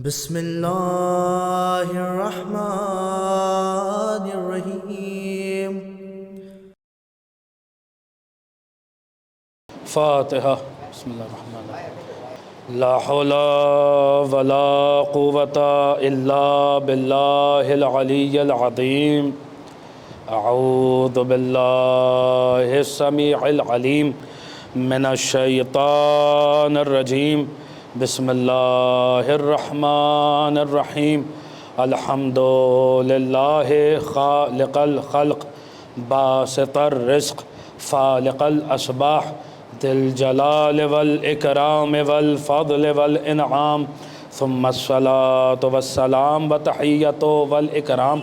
بسم اللہ الرحمن الرحیم۔ فاتحہ۔ بسم اللہ الرحمن الرحیم۔ لا حول ولا قوة الا باللہ العلی العظیم۔ اعوذ باللہ السمیع العلیم من الشیطان الرجیم۔ بسم اللہ الرحمن الرحیم۔ الحمد للہ خالق الخلق باسط الرزق فالق الاسباح ذی الجلال والاکرام والفضل والانعام، ثم الصلاة والسلام وتحیۃ والاکرام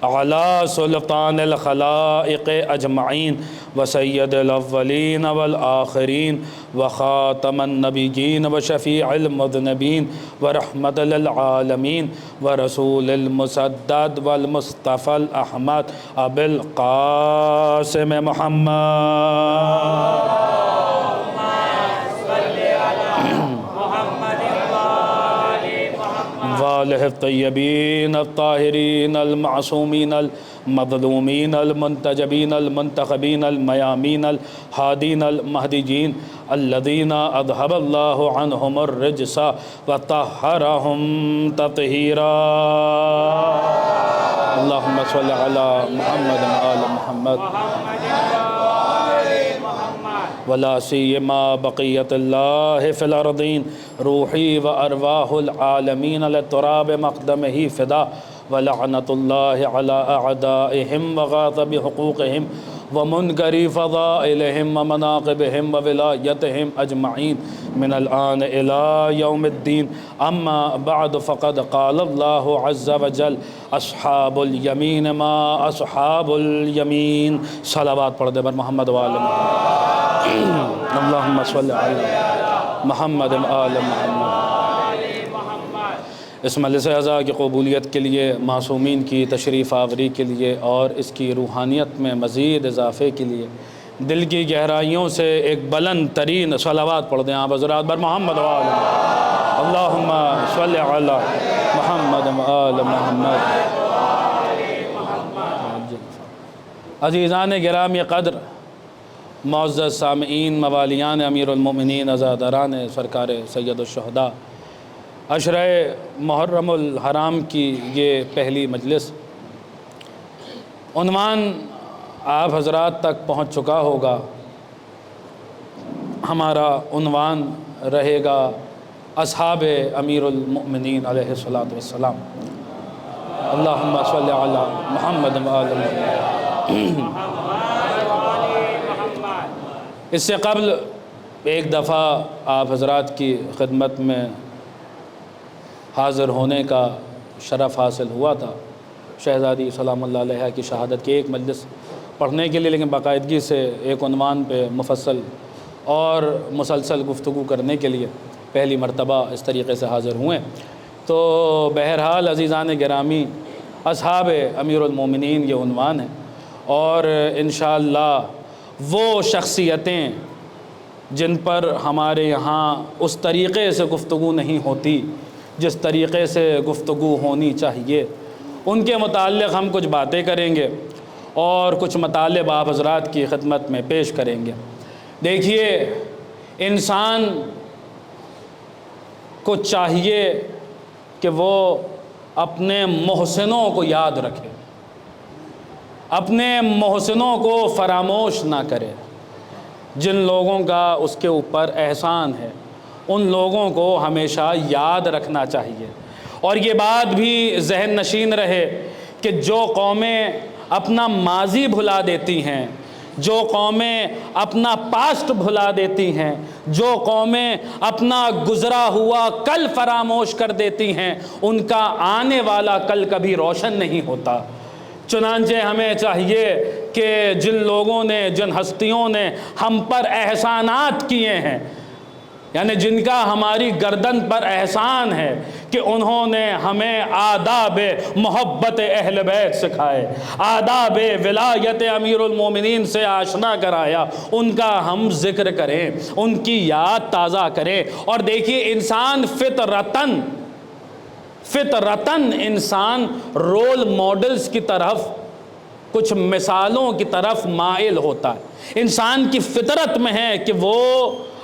علی سلطان الخلائق اجمعین وسید الاولین والآخرین وخاتم النبیین وشفیع المذنبین ورحمت للعالمین ورسول المسدد والمصطفى الاحمد ابی القاسم محمد وآلہ الطیبین الطاہرین المعصومین المظلومین المنتجبین المنتخبین المیامین الہادین المہدیین الذین اذہب اللہ عنہم الرجس وطہرہم تطہیرا۔ اللہم صلی علی محمد وآل محمد ولا سیما بقیت اللہ فی الارضین، روحی و ارواح العالمین للتراب مقدمہ فدا، ولعنت اللہ علی اعدائہم وغاضب حقوقہم ومنکری فضائلہم ومناقبہم وولایتہم اجمعین من الآن الى یوم الدین۔ اما بعد فقد قال اللہ عز وجل اصحاب الیمین ما اصحاب الیمین۔ صلوات پڑھ دے بر محمد وآل محمد۔ اللہم صلی علی محمد وآل محمد۔ اس مجلس عزا کی قبولیت کے لیے، معصومین کی تشریف آوری کے لیے اور اس کی روحانیت میں مزید اضافے کے لیے دل کی گہرائیوں سے ایک بلند ترین صلوات پڑھ دیں آپ حضرات بر محمد وآل محمد۔ اللہم صلی علی محمد وآل محمد۔ عزیزان گرامی قدر، معزز سامعین، موالیان امیر المؤمنین، عزاداران سرکار سید الشہداء، عشرہ محرم الحرام کی یہ پہلی مجلس، عنوان آپ حضرات تک پہنچ چکا ہوگا۔ ہمارا عنوان رہے گا اصحاب امیر المؤمنین علیہ السلام۔ اللہم صلی علی محمد وآل محمد۔ اس سے قبل ایک دفعہ آپ حضرات کی خدمت میں حاضر ہونے کا شرف حاصل ہوا تھا، شہزادی سلام اللہ علیہ کی شہادت کی ایک مجلس پڑھنے کے لیے، لیکن باقاعدگی سے ایک عنوان پہ مفصل اور مسلسل گفتگو کرنے کے لیے پہلی مرتبہ اس طریقے سے حاضر ہوئے۔ تو بہرحال عزیزان گرامی، اصحاب امیر المومنین یہ عنوان ہے، اور انشاءاللہ وہ شخصیتیں جن پر ہمارے یہاں اس طریقے سے گفتگو نہیں ہوتی جس طریقے سے گفتگو ہونی چاہیے، ان کے متعلق ہم کچھ باتیں کریں گے اور کچھ مطالب آپ حضرات کی خدمت میں پیش کریں گے۔ دیکھیے، انسان کو چاہیے کہ وہ اپنے محسنوں کو یاد رکھے، اپنے محسنوں کو فراموش نہ کرے۔ جن لوگوں کا اس کے اوپر احسان ہے، ان لوگوں کو ہمیشہ یاد رکھنا چاہیے، اور یہ بات بھی ذہن نشین رہے کہ جو قومیں اپنا ماضی بھلا دیتی ہیں، جو قومیں اپنا پاسٹ بھلا دیتی ہیں، جو قومیں اپنا گزرا ہوا کل فراموش کر دیتی ہیں، ان کا آنے والا کل کبھی روشن نہیں ہوتا۔ چنانچہ ہمیں چاہیے کہ جن لوگوں نے، جن ہستیوں نے ہم پر احسانات کیے ہیں، یعنی جن کا ہماری گردن پر احسان ہے کہ انہوں نے ہمیں آداب محبت اہل بیت سکھائے، آداب ولایت امیر المومنین سے آشنا کرایا، ان کا ہم ذکر کریں، ان کی یاد تازہ کریں۔ اور دیکھیے، انسان فطرتاً فطرتاً انسان رول ماڈلز کی طرف، کچھ مثالوں کی طرف مائل ہوتا ہے۔ انسان کی فطرت میں ہے کہ وہ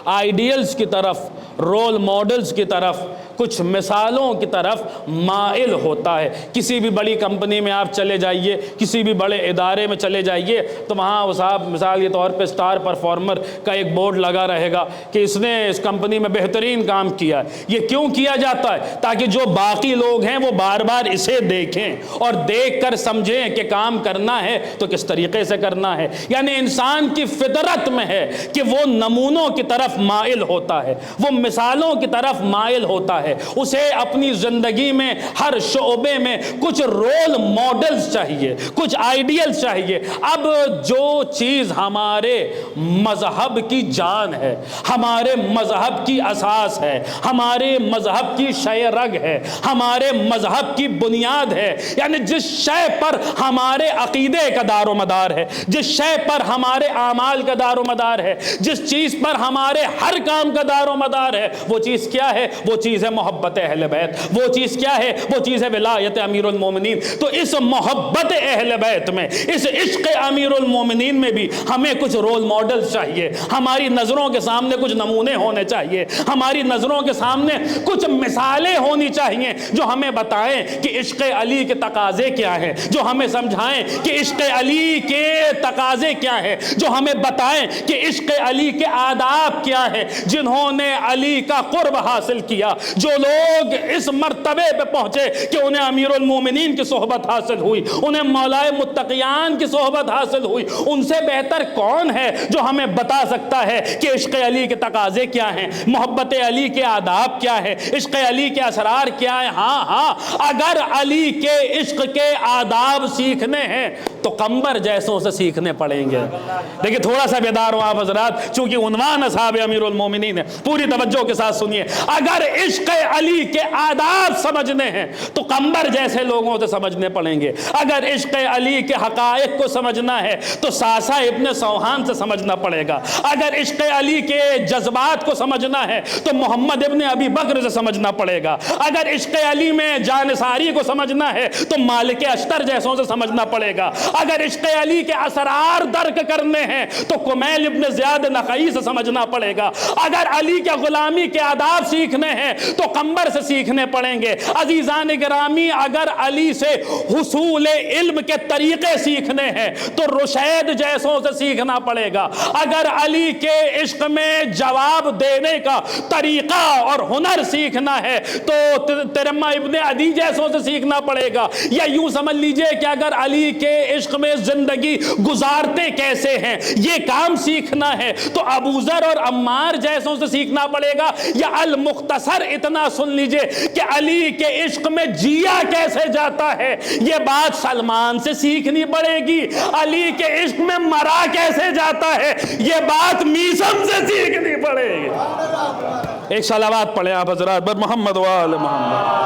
آئیڈیلز کی طرف، رول ماڈلز کی طرف، کچھ مثالوں کی طرف مائل ہوتا ہے۔ کسی بھی بڑی کمپنی میں آپ چلے جائیے، کسی بھی بڑے ادارے میں چلے جائیے تو وہاں صاحب مثال کے طور پہ اسٹار پرفارمر کا ایک بورڈ لگا رہے گا کہ اس نے اس کمپنی میں بہترین کام کیا ہے۔ یہ کیوں کیا جاتا ہے؟ تاکہ جو باقی لوگ ہیں وہ بار بار اسے دیکھیں اور دیکھ کر سمجھیں کہ کام کرنا ہے تو کس طریقے سے کرنا ہے۔ یعنی انسان کی فطرت میں ہے کہ وہ نمونوں کی طرف مائل ہوتا ہے، وہ مثالوں کی طرف مائل ہوتا ہے۔ اسے اپنی زندگی میں ہر شعبے میں کچھ رول ماڈلز چاہیے، کچھ آئیڈیل چاہیے۔ اب جو چیز ہمارے مذہب کی جان ہے، ہمارے مذہب کی اساس ہے، ہمارے مذہب کی شے رگ ہے، ہمارے مذہب کی بنیاد ہے، یعنی جس شے پر ہمارے عقیدے کا دار و مدار ہے، جس شے پر ہمارے اعمال کا دار و مدار ہے، جس چیز پر ہمارے ہر کام کا دار و مدار ہے، وہ چیز کیا ہے؟ وہ چیز ہے محبت اہل بیت۔ وہ چیز کیا ہے؟ وہ چیز ہے ولایت امیر المومنین۔ تو اس محبت اہل بیت میں، اس عشق امیر المومنین میں بھی ہمیں کچھ رول ماڈل چاہیے، ہماری نظروں کے سامنے کچھ نمونے ہونے چاہیے، ہماری نظروں کے سامنے کچھ مثالیں ہونی چاہیے جو ہمیں بتائیں کہ عشق علی کے تقاضے کیا ہیں، جو ہمیں سمجھائیں کہ عشق علی کے تقاضے کیا ہیں، جو ہمیں بتائیں کہ عشق علی کے آداب کیا ہے۔ جنہوں نے علی کا قرب حاصل کیا، جو لوگ اس مرتبے پہ پہنچے کہ انہیں امیر المومنین کی صحبت حاصل ہوئی، انہیں مولائے متقیان کی صحبت حاصل ہوئی، ان سے بہتر کون ہے جو ہمیں بتا سکتا ہے کہ عشق علی کے تقاضے کیا ہیں، محبت علی کے آداب کیا ہے، عشق علی کے اسرار کیا ہیں۔ ہاں اگر علی کے عشق کے آداب سیکھنے ہیں تو قمبر جیسوں سے سیکھنے پڑیں گے۔ دیکھیں تھوڑا سا بیدار ہو آپ حضرات، چونکہ عنوان اصحاب امیر المومنین ہے، پوری توجہ کے ساتھ سنیے۔ اگر عشق علی کے آداب سمجھنے ہیں تو قمبر جیسے لوگوں سے سمجھنے پڑیں گے۔ اگر عشق علی کے حقائق کو سمجھنا ہے تو ساسا ابن سوہان سے سمجھنا پڑے گا۔ اگر عشق علی کے جذبات کو سمجھنا ہے تو محمد ابن ابی بکر سے سمجھنا پڑے گا۔ اگر عشق علی میں جانثاری کو سمجھنا ہے تو مالک اشتر جیسوں سے سمجھنا پڑے گا۔ اگر عشق علی کے اسرار درک کرنے ہیں تو کمیل ابن زیاد نخعی سے سمجھنا پڑے گا۔ اگر علی کے غلامی کے آداب سیکھنے ہیں تو قمبر سے سیکھنے پڑیں گے۔ عزیزان گرامی، اگر علی سے حصول علم کے طریقے سیکھنے ہیں تو رشید جیسوں سے سیکھنا پڑے گا۔ اگر علی کے عشق میں جواب دینے کا طریقہ اور ہنر سیکھنا ہے تو ترمہ ابن عدی جیسوں سے سیکھنا پڑے گا۔ یا یوں سمجھ لیجئے کہ اگر علی کے عشق میں زندگی گزارتے کیسے ہیں یہ کام سیکھنا ہے تو ابو ذر اور عمار جیسوں سے سیکھنا پڑے گا۔ یا المختصر اتنا سن لیجئے کہ علی کے عشق میں جیا کیسے جاتا ہے یہ بات سلمان سے سیکھنی پڑے گی۔ علی کے عشق میں مرا کیسے جاتا ہے یہ بات میثم سے سیکھنی پڑے گی۔ ایک صلوات پڑھیں آپ حضرات بر محمد و آل محمد۔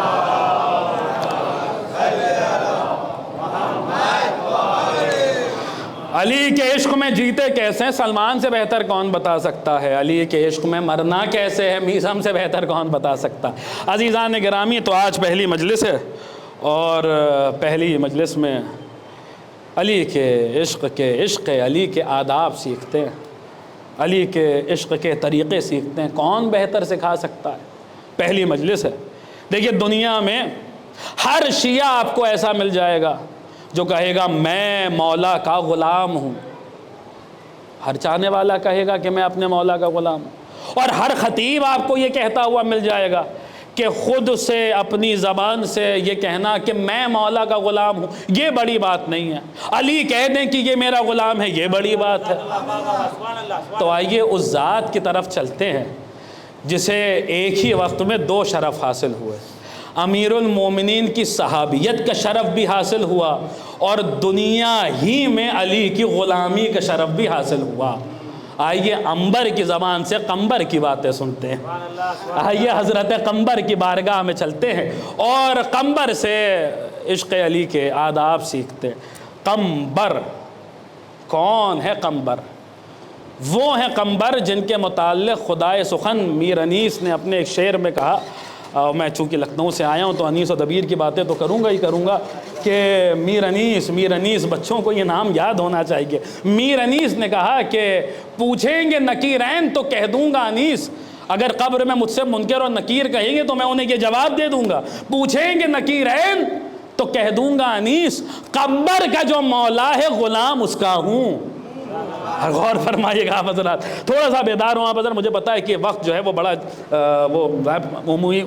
علی کے عشق میں جیتے کیسے ہیں سلمان سے بہتر کون بتا سکتا ہے؟ علی کے عشق میں مرنا کیسے ہے میثم سے بہتر کون بتا سکتا ہے؟ عزیزان گرامی، تو آج پہلی مجلس ہے اور پہلی مجلس میں علی کے عشق علی کے آداب سیکھتے ہیں، علی کے عشق کے طریقے سیکھتے ہیں۔ کون بہتر سکھا سکتا ہے؟ پہلی مجلس ہے۔ دیکھیے دنیا میں ہر شیعہ آپ کو ایسا مل جائے گا جو کہے گا میں مولا کا غلام ہوں، ہر چاہنے والا کہے گا کہ میں اپنے مولا کا غلام ہوں، اور ہر خطیب آپ کو یہ کہتا ہوا مل جائے گا کہ خود سے اپنی زبان سے یہ کہنا کہ میں مولا کا غلام ہوں یہ بڑی بات نہیں ہے، علی کہہ دیں کہ یہ میرا غلام ہے یہ بڑی بات ہے۔ تو آئیے اس ذات کی طرف چلتے ہیں جسے ایک ہی وقت میں دو شرف حاصل ہوئے، امیر المومنین کی صحابیت کا شرف بھی حاصل ہوا اور دنیا ہی میں علی کی غلامی کا شرف بھی حاصل ہوا۔ آئیے عنبر کی زبان سے قمبر کی باتیں سنتے ہیں، آئیے حضرت قمبر کی بارگاہ میں چلتے ہیں اور قمبر سے عشق علی کے آداب سیکھتے ہیں۔ قمبر کون ہے؟ قمبر وہ ہیں قمبر جن کے متعلق خدائے سخن میر انیس نے اپنے ایک شعر میں کہا میں چونکہ لکھنؤ سے آیا ہوں تو انیس و دبیر کی باتیں تو کروں گا کہ میر انیس بچوں کو یہ نام یاد ہونا چاہیے۔ میر انیس نے کہا کہ پوچھیں گے نکیرین تو کہہ دوں گا انیس، اگر قبر میں مجھ سے منکر اور نکیر کہیں گے تو میں انہیں یہ جواب دے دوں گا، پوچھیں گے نکیرین تو کہہ دوں گا انیس، قمبر کا جو مولا ہے غلام اس کا ہوں۔ غور فرمائیے گا آپ حضرات، تھوڑا سا بیدار ہوں آپ حضرات، مجھے پتا ہے کہ وقت جو ہے وہ بڑا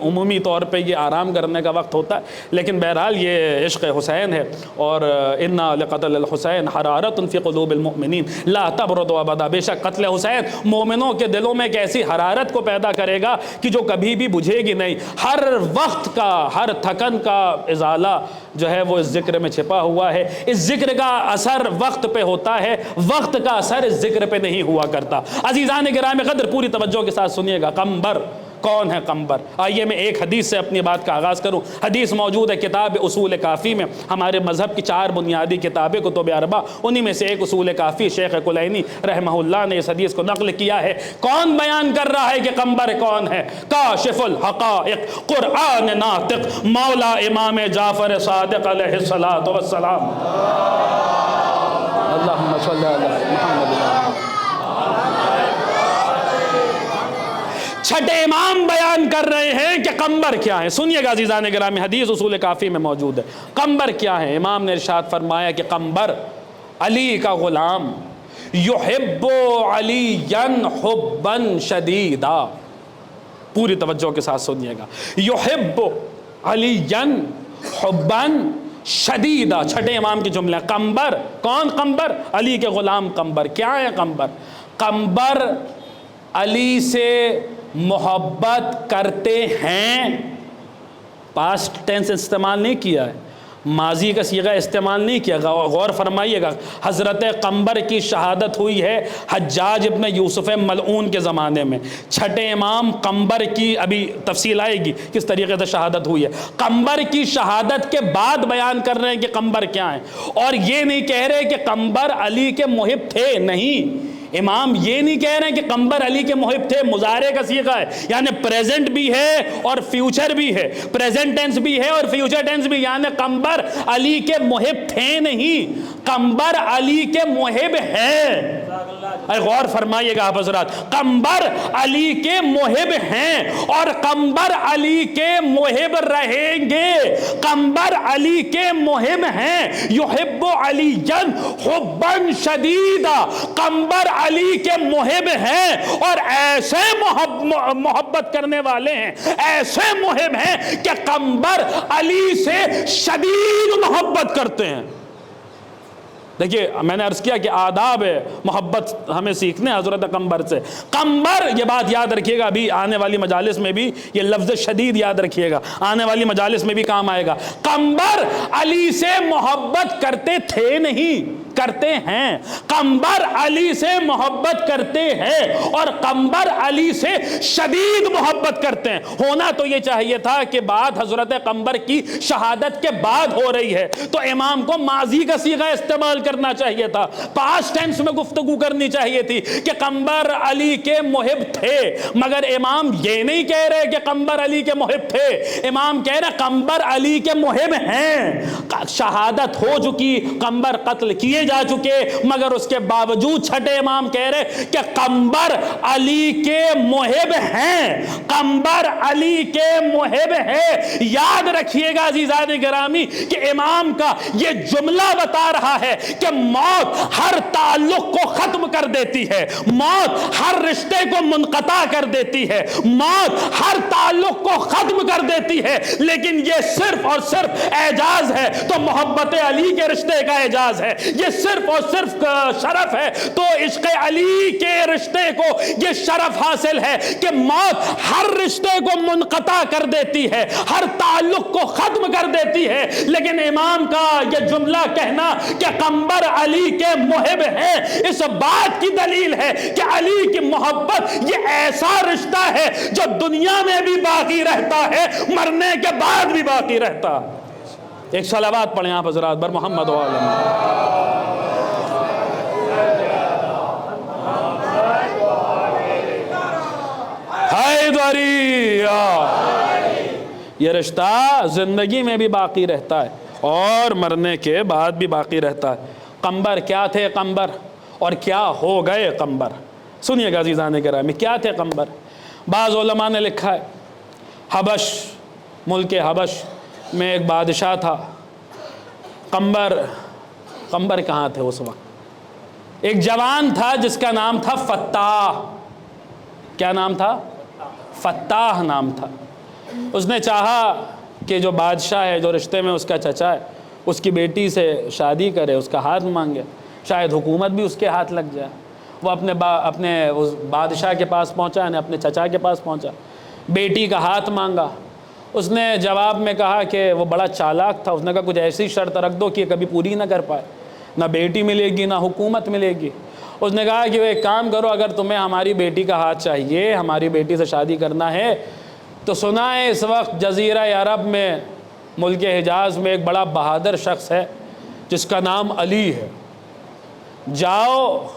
عمومی طور پہ یہ آرام کرنے کا وقت ہوتا ہے، لیکن بہرحال یہ عشق حسین ہے، اور انا لقتل الحسین حرارت فی قلوب المؤمنین لا تبرد ابدا، بے شک قتل حسین مومنوں کے دلوں میں ایک ایسی حرارت کو پیدا کرے گا کہ جو کبھی بھی بجھے گی نہیں۔ ہر وقت کا، ہر تھکن کا ازالہ جو ہے وہ اس ذکر میں چھپا ہوا ہے، اس ذکر کا اثر وقت پہ ہوتا ہے، وقت کا اثر اس ذکر پہ نہیں ہوا کرتا۔ عزیزان گرامی قدر پوری توجہ کے ساتھ سنیے گا، قمبر کون ہے؟ قمبر، آئیے میں ایک حدیث سے اپنی بات کا آغاز کروں۔ حدیث موجود ہے کتاب اصول کافی میں، ہمارے مذہب کی 4 بنیادی کتابیں کتب اربع، انہی میں سے ایک اصول کافی، شیخ کلینی رحمہ اللہ نے اس حدیث کو نقل کیا ہے۔ کون بیان کر رہا ہے کہ قمبر کون ہے؟ کاشف الحقائق، قرآن ناطق، مولا امام جعفر صادق علیہ السلام۔ اللہم صلی علی محمد۔ چھٹے امام بیان کر رہے ہیں کہ قمبر کیا ہے۔ سنیے گا عزیزان گرامی، حدیث اصول کافی میں موجود ہے۔ قمبر کیا ہے؟ امام نے ارشاد فرمایا کہ قمبر علی کا غلام، یحب علییا حبا شدیدا، پوری توجہ کے ساتھ سنیے گا، یحب علییا حبا شدیدہ، چھٹے امام کی جملہ۔ قمبر کون؟ قمبر علی کے غلام قمبر۔ کیا ہے قمبر؟ قمبر علی سے محبت کرتے ہیں، پاسٹ ٹینس استعمال نہیں کیا ہے، ماضی کا صیغہ استعمال نہیں کیا۔ غور فرمائیے گا، حضرت قمبر کی شہادت ہوئی ہے حجاج ابن یوسف ملعون کے زمانے میں۔ چھٹے امام قمبر کی ابھی تفصیل آئے گی کس طریقے سے شہادت ہوئی ہے۔ قمبر کی شہادت کے بعد بیان کر رہے ہیں کہ قمبر کیا ہے، اور یہ نہیں کہہ رہے کہ قمبر علی کے محب تھے، نہیں، امام یہ نہیں کہہ رہے ہیں کہ قمبر علی کے محب تھے، مضارع کا صیغہ ہے، یعنی پریزنٹ بھی ہے اور فیوچر بھی ہے، پریزنٹ ٹینس بھی ہے اور فیوچر ٹینس بھی، یعنی قمبر علی کے محب تھے نہیں، قمبر علی کے محب ہیں۔ غور فرمائیے گا آپ حضرات، قمبر علی کے محب ہیں اور قمبر علی کے محب رہیں گے، قمبر علی کے محب ہیں۔ یحب علییا حبا شدیدا، قمبر علی کے محب ہیں اور ایسے محبت کرنے والے ہیں، ایسے محب ہیں کہ قمبر علی سے شدید محبت کرتے ہیں۔ دیکھیے میں نے عرض کیا کہ آداب محبت ہمیں سیکھنے حضرت قمبر سے۔ قمبر، یہ بات یاد رکھیے گا، ابھی آنے والی مجالس میں بھی یہ لفظ شدید یاد رکھیے گا، آنے والی مجالس میں بھی کام آئے گا۔ قمبر علی سے محبت کرتے تھے نہیں، کرتے ہیں، قمبر علی سے محبت کرتے ہیں اور قمبر علی سے شدید محبت کرتے ہیں۔ ہونا تو یہ چاہیے تھا کہ بات حضرت قمبر کی شہادت کے بعد ہو رہی ہے تو امام کو ماضی کا صیغہ استعمال کرنا چاہیے تھا، پاسٹ ٹینس میں گفتگو کرنی چاہیے تھی کہ قمبر علی کے محب تھے، مگر امام یہ نہیں کہہ رہے کہ قمبر علی کے محب تھے، امام کہہ رہے قمبر علی کے محب ہیں۔ شہادت ہو چکی، قمبر قتل کیے جا چکے، مگر اس کے باوجود چھٹے امام کہہ رہے کہ قمبر علی کے محب ہیں، قمبر علی کے محب ہیں۔ یاد رکھیے گا عزیزان گرامی کہ امام کا یہ جملہ بتا رہا ہے کہ موت ہر تعلق کو ختم کر دیتی ہے، موت ہر رشتے کو منقطع کر دیتی ہے، موت ہر تعلق کو ختم کر دیتی ہے، لیکن یہ صرف اور صرف اعجاز ہے تو محبت علی کے رشتے کا اعجاز ہے، یہ صرف اور صرف شرف ہے تو عشق علی کے رشتے کو یہ شرف حاصل ہے کہ موت ہر رشتے کو منقطع کر دیتی ہے، ہر تعلق کو ختم کر دیتی ہے، لیکن امام کا یہ جملہ کہنا کہ قمبر علی کے محب ہیں، اس بات کی دلیل ہے کہ علی کی محبت یہ ایسا رشتہ ہے جو دنیا میں بھی باقی رہتا ہے، مرنے کے بعد بھی باقی رہتا۔ ایک صلوات پڑھیں آپ حضرات بر محمد و آل محمد۔ حیدریہ یہ رشتہ زندگی میں بھی باقی رہتا ہے اور مرنے کے بعد بھی باقی رہتا ہے۔ قمبر کیا تھے قمبر، اور کیا ہو گئے قمبر؟ سنیے گا عزیزان گرامی، کیا تھے قمبر؟ بعض علماء نے لکھا ہے حبش، ملک حبش میں ایک بادشاہ تھا قمبر کہاں تھے اس وقت؟ ایک جوان تھا جس کا نام تھا فتاح۔ کیا نام تھا؟ فتاح نام تھا۔ اس نے چاہا کہ جو بادشاہ ہے، جو رشتے میں اس کا چچا ہے، اس کی بیٹی سے شادی کرے، اس کا ہاتھ مانگے، شاید حکومت بھی اس کے ہاتھ لگ جائے۔ وہ اپنے اس بادشاہ کے پاس پہنچا، یعنی اپنے چچا کے پاس پہنچا، بیٹی کا ہاتھ مانگا۔ اس نے جواب میں کہا کہ وہ بڑا چالاک تھا، اس نے کہا کچھ ایسی شرط رکھ دو کہ کبھی پوری نہ کر پائے، نہ بیٹی ملے گی نہ حکومت ملے گی۔ اس نے کہا کہ وہ ایک کام کرو، اگر تمہیں ہماری بیٹی کا ہاتھ چاہیے، ہماری بیٹی سے شادی کرنا ہے، تو سنا ہے اس وقت جزیرہ عرب میں، ملک حجاز میں ایک بڑا بہادر شخص ہے جس کا نام علی ہے۔ جاؤ،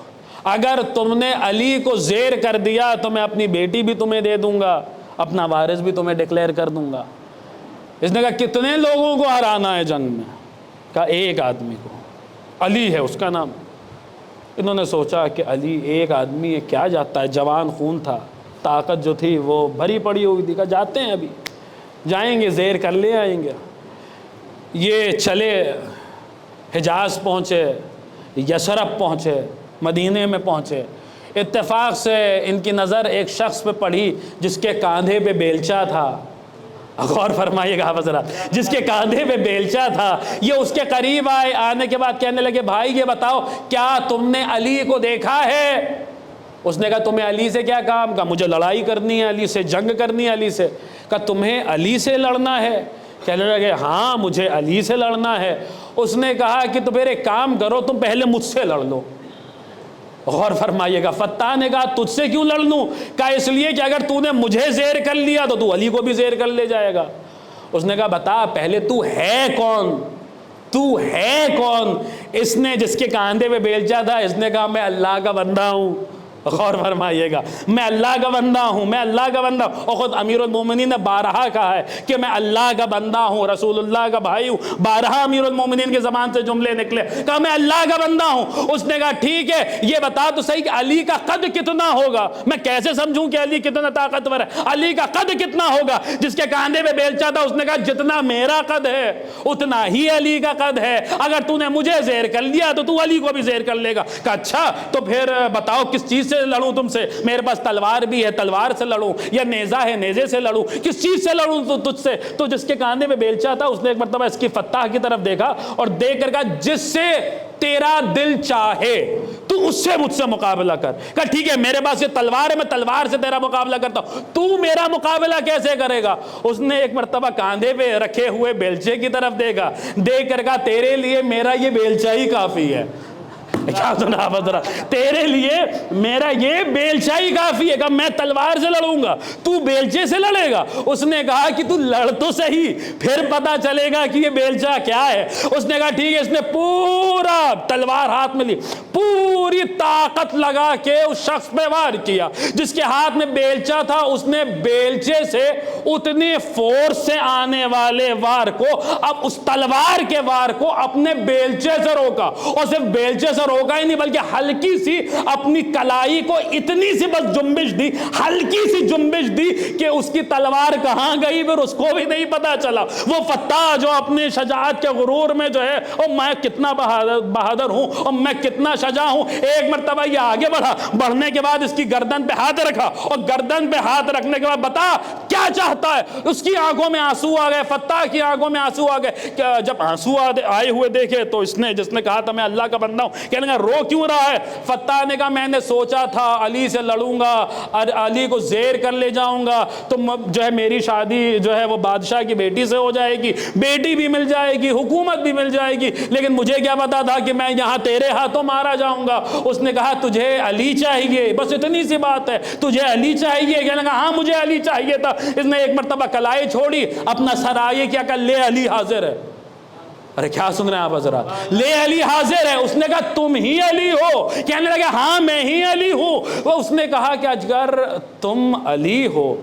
اگر تم نے علی کو زیر کر دیا تو میں اپنی بیٹی بھی تمہیں دے دوں گا، اپنا وارث بھی تمہیں ڈکلیئر کر دوں گا۔ اس نے کہا کتنے لوگوں کو ہرانا ہے جنگ میں؟ کہا ایک آدمی کو، علی ہے اس کا نام۔ انہوں نے سوچا کہ علی ایک آدمی ہے، کیا جاتا ہے، جوان خون تھا، طاقت جو تھی وہ بھری پڑی ہوئی تھی۔ کہا جاتے ہیں، ابھی جائیں گے، زیر کر لے آئیں گے۔ یہ چلے، حجاز پہنچے، یثرب پہنچے، مدینے میں پہنچے۔ اتفاق سے ان کی نظر ایک شخص پہ پڑی جس کے کاندھے پہ بیلچہ تھا۔ غور فرمائیے گا حضرات، جس کے کاندھے پہ بیلچہ تھا۔ یہ اس کے قریب آئے، آنے کے بعد کہنے لگے بھائی یہ بتاؤ کیا تم نے علی کو دیکھا ہے؟ اس نے کہا تمہیں علی سے کیا کام؟ کہا مجھے لڑائی کرنی ہے علی سے، جنگ کرنی ہے علی سے۔ کہا تمہیں علی سے لڑنا ہے؟ کہنے لگے ہاں مجھے علی سے لڑنا ہے۔ اس نے کہا کہ تو پھر ایک کام کرو، تم پہلے مجھ سے لڑ لو۔ غور فرمائیے گا، فتح نے کہا تجھ سے کیوں لڑ لوں؟ کہا اس لیے کہ اگر تو نے مجھے زیر کر لیا تو علی کو بھی زیر کر لے جائے گا۔ اس نے کہا بتا پہلے تو ہے کون؟ تو ہے کون؟ اس نے، جس کے کاندھے پہ بیلچہ تھا، اس نے کہا میں اللہ کا بندہ ہوں۔ غور فرمائیے گا، میں اللہ کا بندہ ہوں، میں اللہ کا بندہ ہوں۔ اور خود امیر المومنین نے بارہا کہا ہے کہ میں اللہ کا بندہ ہوں، رسول اللہ کا بھائی ہوں۔ بارہا امیر المومنین کی زبان سے جملے نکلے، کہا میں اللہ کا بندہ ہوں۔ اس نے کہا ٹھیک ہے، یہ بتا تو صحیح کہ علی کا قد کتنا ہوگا؟ میں کیسے سمجھوں کہ علی کتنا طاقتور ہے؟ علی کا قد کتنا ہوگا؟ جس کے کاندھے پہ بیلچہ تھا، اس نے کہا جتنا میرا قد ہے اتنا ہی علی کا قد ہے۔ اگر تو نے مجھے زیر کر لیا تو تو علی کو بھی زیر کر لے گا۔ کہا اچھا تو پھر بتاؤ کس چیز سے لڑوں تم سے؟ میرے پاس تلوار بھی ہے، تلوار سے لڑوں، یا نیزہ ہے، نیزے سے لڑوں، کس چیز سے لڑوں تو تجھ سے؟ تو جس کے کاندھے پہ بیلچہ تھا، اس نے ایک مرتبہ اس کی فتح کی طرف دیکھا اور دیکھ کر کہا جس سے تیرا دل چاہے تو اس سے مجھ سے مقابلہ کر۔ کہا ٹھیک ہے، میرے پاس یہ تلوار ہے، میں تلوار سے تیرا مقابلہ کرتا ہوں، تو میرا مقابلہ کیسے کرے گا؟ اس نے ایک مرتبہ کاندھے پہ رکھے ہوئے بیلچے کی طرف دیکھا، دیکھ کر کہا تیرے لیے میرا یہ بیلچہ ہی کافی ہے۔ کیا سنا بدرا؟ تیرے لیے میرا یہ بیلچہ ہی کافی ہے۔ کہ میں تلوار سے لڑوں گا، تو بیلچے سے لڑے گا؟ اس نے کہا کہ تو لڑ تو صحیح، پھر پتا چلے گا کہ یہ بیلچہ کیا ہے۔ اس نے کہا ٹھیک ہے۔ اس نے پورا تلوار ہاتھ میں لی، پوری طاقت لگا کے اس شخص پہ وار کیا جس کے ہاتھ میں بیلچہ تھا۔ اس نے بیلچے سے اتنی فورس سے آنے والے وار کو، اب اس تلوار کے وار کو اپنے بیلچے سے روکا، اور صرف بیلچے سے روکا ہی نہیں بلکہ ہلکی سی اپنی کلائی کو اتنی سی بس جنبش دی، ہلکی سی جنبش دی کہ اس کی تلوار کہاں گئی پھر اس کو بھی نہیں پتا چلا۔ وہ فتح جو اپنی شجاعت کے غرور میں جو ہے اور میں کتنا بہادر ہوں اور میں کتنا شجاع ہوں، ایک مرتبہ یہ آگے بڑھا، بڑھنے کے بعد اس کی گردن پہ ہاتھ رکھا، اور گردن پہ ہاتھ رکھنے کے بعد بتا کیا چاہتا ہے؟ اس کی آنکھوں میں آنسو آ گئے، فتح کی آنکھوں میں آنسو آ گئے۔ جب آنسو آئے ہوئے دیکھے تو اس نے، جس نے کہا تھا میں اللہ کا بندہ ہوں، کہنے گا رو کیوں رہا ہے؟ فتح نے کہا میں نے سوچا تھا علی سے لڑوں گا اور علی کو زیر کر لے جاؤں گا تو جو ہے میری شادی جو ہے وہ بادشاہ کی بیٹی سے ہو جائے گی، بیٹی بھی مل جائے گی، حکومت بھی مل جائے گی، لیکن مجھے کیا پتا تھا کہ میں یہاں تیرے ہاتھوں مارا جاؤں گا۔ اس نے کہا تجھے علی چاہیے، بس اتنی سی بات ہے، تجھے علی چاہیے؟ کہنے لگا ہاں مجھے علی چاہیے تھا۔ اس نے ایک مرتبہ کلائی چھوڑی، اپنا سر آئے کیا کہ لے علی حاضر ہے۔ ارے کیا سن رہے ہیں آپ حضرات؟ لے علی حاضر ہے۔ اس نے کہا تم ہی علی ہو؟ کہنے لگا ہاں میں ہی علی ہوں۔ اس نے کہا کہ اگر تم علی ہو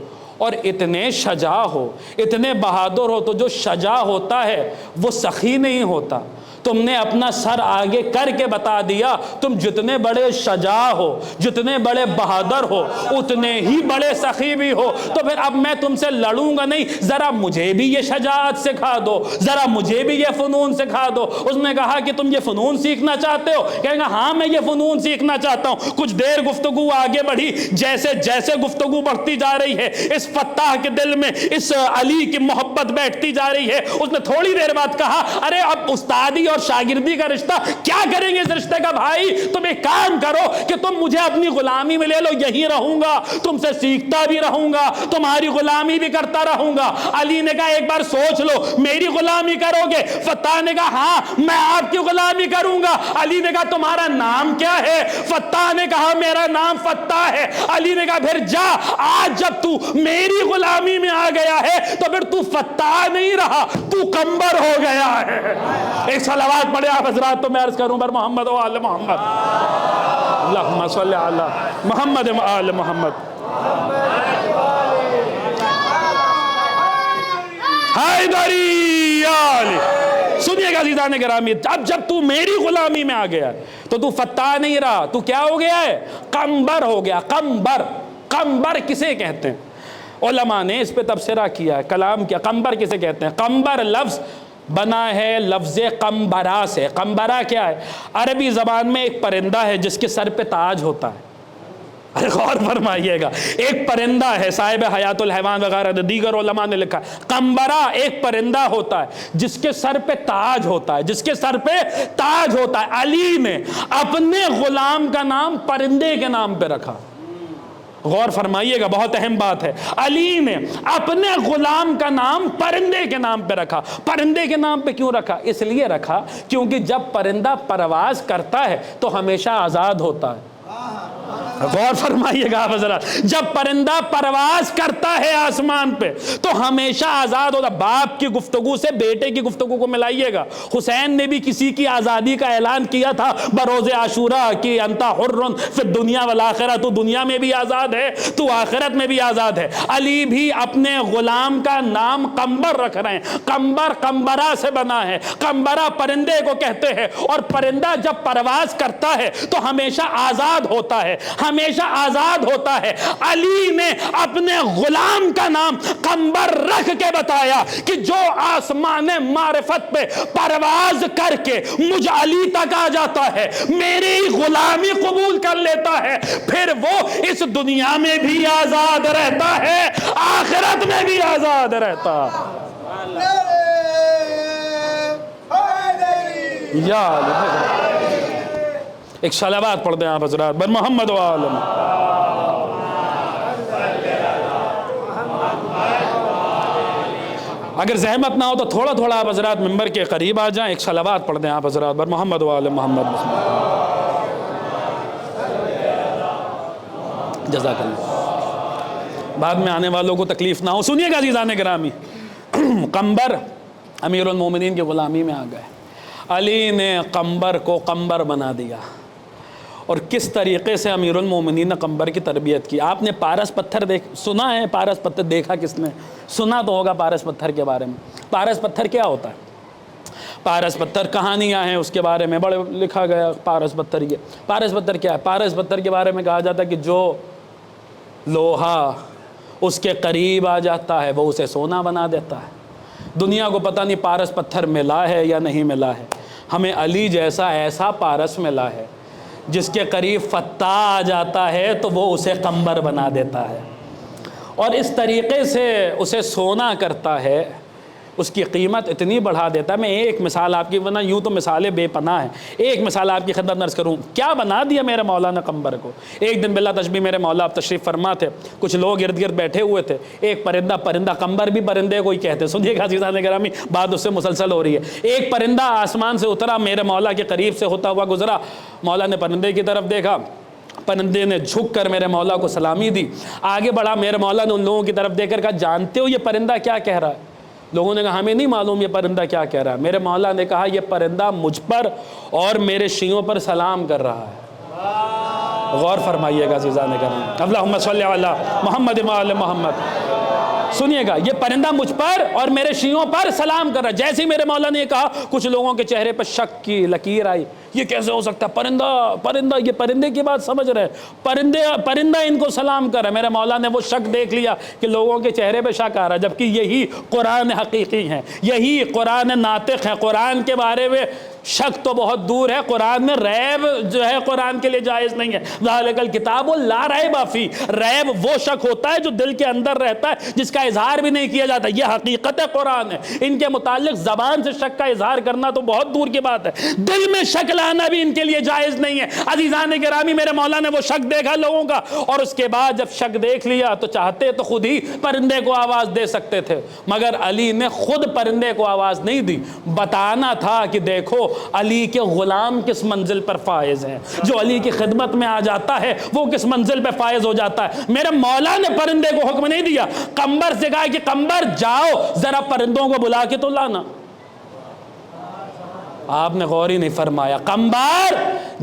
اور اتنے شجاع ہو، اتنے بہادر ہو، تو جو شجاع ہوتا ہے وہ سخی نہیں ہوتا۔ تم نے اپنا سر آگے کر کے بتا دیا، تم جتنے بڑے شجاع ہو، جتنے بڑے بہادر ہو، اتنے ہی بڑے سخی بھی ہو۔ تو پھر اب میں تم سے لڑوں گا نہیں، ذرا مجھے بھی یہ شجاعت سکھا دو، ذرا مجھے بھی یہ فنون سکھا دو۔ اس نے کہا کہ تم یہ فنون سیکھنا چاہتے ہو؟ کہے گا ہاں میں یہ فنون سیکھنا چاہتا ہوں۔ کچھ دیر گفتگو آگے بڑھی، جیسے جیسے گفتگو بڑھتی جا رہی ہے، اس فتاح کے دل میں اس علی کی محبت بیٹھتی جا رہی ہے۔ اس نے تھوڑی دیر بعد کہا ارے اب استادی اور شاگردی کا رشتہ کیا کریں گے اس رشتے کا بھائی؟ تم ایک کام کرو کہ تم مجھے اپنی غلامی میں لے لو، یہی رہوں گا، تم سے سیکھتا بھی رہوں گا، تمہاری غلامی بھی کرتا رہوں گا۔ علی نے کہا ایک بار سوچ لو، میری غلامی کرو گے؟ فتح نے کہا ہاں میں آپ کی غلامی کروں گا۔ علی نے کہا تمہارا نام کیا ہے؟ فتح نے کہا میرا نام فتح ہے۔ علی نے کہا پھر جا، آج جب تو میری غلامی میں آ گیا ہے تو پھر تو فتح نہیں رہا، تو قمبر ہو گیا ہے۔ ایک صلوات پڑھے آپ حضرات تو میں عرض کروں بر محمد و آل محمد، اللہم صلی علی محمد و آل محمد۔ حیدری آل۔ سنیے گا عزیزان گرامی، اب جب تو میری غلامی میں آ گیا تو تو فتح نہیں رہا، تو کیا ہو گیا ہے؟ قمبر ہو گیا۔ قمبر، قمبر کسے کہتے ہیں؟ علماء نے اس پہ تبصرہ کیا ہے، کلام کیا۔ قمبر کسے کہتے ہیں؟ قمبر لفظ بنا ہے لفظ قمبرہ سے۔ قمبرہ کیا ہے؟ عربی زبان میں ایک پرندہ ہے جس کے سر پہ تاج ہوتا ہے۔ ارے غور فرمائیے گا، ایک پرندہ ہے، صاحب حیات الحیوان وغیرہ دیگر علماء نے لکھا، قمبرہ ایک پرندہ ہوتا ہے جس کے سر پہ تاج ہوتا ہے، جس کے سر پہ تاج ہوتا ہے۔ علی نے اپنے غلام کا نام پرندے کے نام پہ رکھا۔ غور فرمائیے گا، بہت اہم بات ہے۔ علی نے اپنے غلام کا نام پرندے کے نام پہ رکھا۔ پرندے کے نام پہ کیوں رکھا؟ اس لیے رکھا کیونکہ جب پرندہ پرواز کرتا ہے تو ہمیشہ آزاد ہوتا ہے۔ غور فرمائیے گا آپ حضرات، جب پرندہ پرواز کرتا ہے آسمان پہ تو ہمیشہ آزاد ہوتا۔ باپ کی گفتگو سے بیٹے کی گفتگو کو ملائیے گا۔ حسین نے بھی کسی کی آزادی کا اعلان کیا تھا بروز عاشورہ کہ انت حر فی الدنیا والآخرہ، تو دنیا میں بھی آزاد ہے، تو آخرت میں بھی آزاد ہے۔ علی بھی اپنے غلام کا نام قمبر رکھ رہے ہیں۔ قمبر قمبرہ سے بنا ہے، قمبرہ پرندے کو کہتے ہیں، اور پرندہ جب پرواز کرتا ہے تو ہمیشہ آزاد ہوتا ہے، ہمیشہ آزاد ہوتا ہے۔ علی نے اپنے غلام کا نام قمبر رکھ کے بتایا کہ جو آسمان معرفت پہ پرواز کر کے مجھ علی تک آ جاتا ہے، میری غلامی قبول کر لیتا ہے، پھر وہ اس دنیا میں بھی آزاد رہتا ہے، آخرت میں بھی آزاد رہتا ہے۔ یا ایک صلوات پڑھ دیں آپ حضرات بر محمد و آل محمد۔ اگر زحمت نہ ہو تو تھوڑا تھوڑا آپ حضرات ممبر کے قریب آ جائیں، ایک صلوات پڑھ دیں آپ حضرات بر محمد و آل محمد۔ جزاک اللہ۔ بعد میں آنے والوں کو تکلیف نہ ہو، سنیے گا عزیزان گرامی۔ قمبر امیر المومنین کی غلامی میں آ گئے، علی نے قمبر کو قمبر بنا دیا۔ اور کس طریقے سے امیر المومنین نے قمبر کی تربیت کی؟ آپ نے پارس پتھر سنا ہے؟ پارس پتھر دیکھا کس نے؟ سنا تو ہوگا پارس پتھر کے بارے میں۔ پارس پتھر کیا ہوتا ہے؟ پارس پتھر کہانیاں ہیں اس کے بارے میں، بڑے لکھا گیا پارس پتھر یہ۔ پارس پتھر کیا ہے؟ پارس پتھر کے بارے میں کہا جاتا ہے کہ جو لوہا اس کے قریب آ جاتا ہے وہ اسے سونا بنا دیتا ہے۔ دنیا کو پتہ نہیں پارس پتھر ملا ہے یا نہیں ملا ہے، ہمیں علی جیسا ایسا پارس ملا ہے جس کے قریب فتح آ جاتا ہے تو وہ اسے قمبر بنا دیتا ہے، اور اس طریقے سے اسے سونا کرتا ہے، اس کی قیمت اتنی بڑھا دیتا ہے۔ میں ایک مثال آپ کی، ورنہ یوں تو مثالیں بے پناہ ہیں، ایک مثال آپ کی خدمت نرس کروں۔ کیا بنا دیا میرے مولا نے قمبر کو؟ ایک دن بلا تشبیہ میرے مولا آپ تشریف فرما تھے، کچھ لوگ ارد گرد بیٹھے ہوئے تھے، ایک پرندہ قمبر بھی پرندے کو ہی کہتے ہیں، سنیے گا عزیزان گرامی، بات اس سے مسلسل ہو رہی ہے۔ ایک پرندہ آسمان سے اترا، میرے مولا کے قریب سے ہوتا ہوا گزرا، مولا نے پرندے کی طرف دیکھا، پرندے نے جھک کر میرے مولا کو سلامی دی، آگے بڑھا، میرے مولا نے ان لوگوں کی طرف دیکھ کر کہا جانتے ہو یہ پرندہ کیا کہہ رہا ہے؟ لوگوں نے کہا ہمیں نہیں معلوم یہ پرندہ کیا کہہ رہا ہے۔ میرے مولا نے کہا یہ پرندہ مجھ پر اور میرے شیعوں پر سلام کر رہا ہے۔ غور فرمائیے گا عزیزان کرام، اللہم صلی علی محمد و آل محمد۔ سنیے گا، یہ پرندہ مجھ پر اور میرے شیعوں پر سلام کر رہا ہے۔ جیسے ہی میرے مولا نے کہا، کچھ لوگوں کے چہرے پر شک کی لکیر آئی، یہ کیسے ہو سکتا ہے؟ پرندہ یہ پرندے کی بات سمجھ رہے، پرندہ ان کو سلام کر رہا ہے۔ میرے مولا نے وہ شک دیکھ لیا کہ لوگوں کے چہرے پہ شک آ رہا ہے، جبکہ یہی قرآن حقیقی ہے، یہی قرآن ناطق ہے۔ قرآن کے بارے میں شک تو بہت دور ہے، قرآن میں ریب جو ہے قرآن کے لیے جائز نہیں ہے۔ ذالک الکتاب لا ریب فیہ، ریب وہ شک ہوتا ہے جو دل کے اندر رہتا ہے، جس کا اظہار بھی نہیں کیا جاتا۔ یہ حقیقت قرآن ہے، ان کے متعلق زبان سے شک کا اظہار کرنا تو بہت دور کی بات ہے، دل میں شک لانا بھی ان کے لیے جائز نہیں ہے۔ عزیزان گرامی، میرے مولا نے وہ شک دیکھا لوگوں کا، اور اس کے بعد جب شک دیکھ لیا تو چاہتے تو خود ہی پرندے کو آواز دے سکتے تھے، مگر علی نے خود پرندے کو آواز نہیں دی۔ بتانا تھا کہ دیکھو علی کے غلام کس منزل پر فائز ہیں، جو علی کی خدمت میں آ جاتا ہے وہ کس منزل پہ فائز ہو جاتا ہے۔ میرے مولا نے پرندے کو حکم نہیں دیا، قمبر سے کہا کہ قمبر جاؤ ذرا پرندوں کو بلا کے تو لانا۔ آپ نے غور ہی نہیں فرمایا، قمبر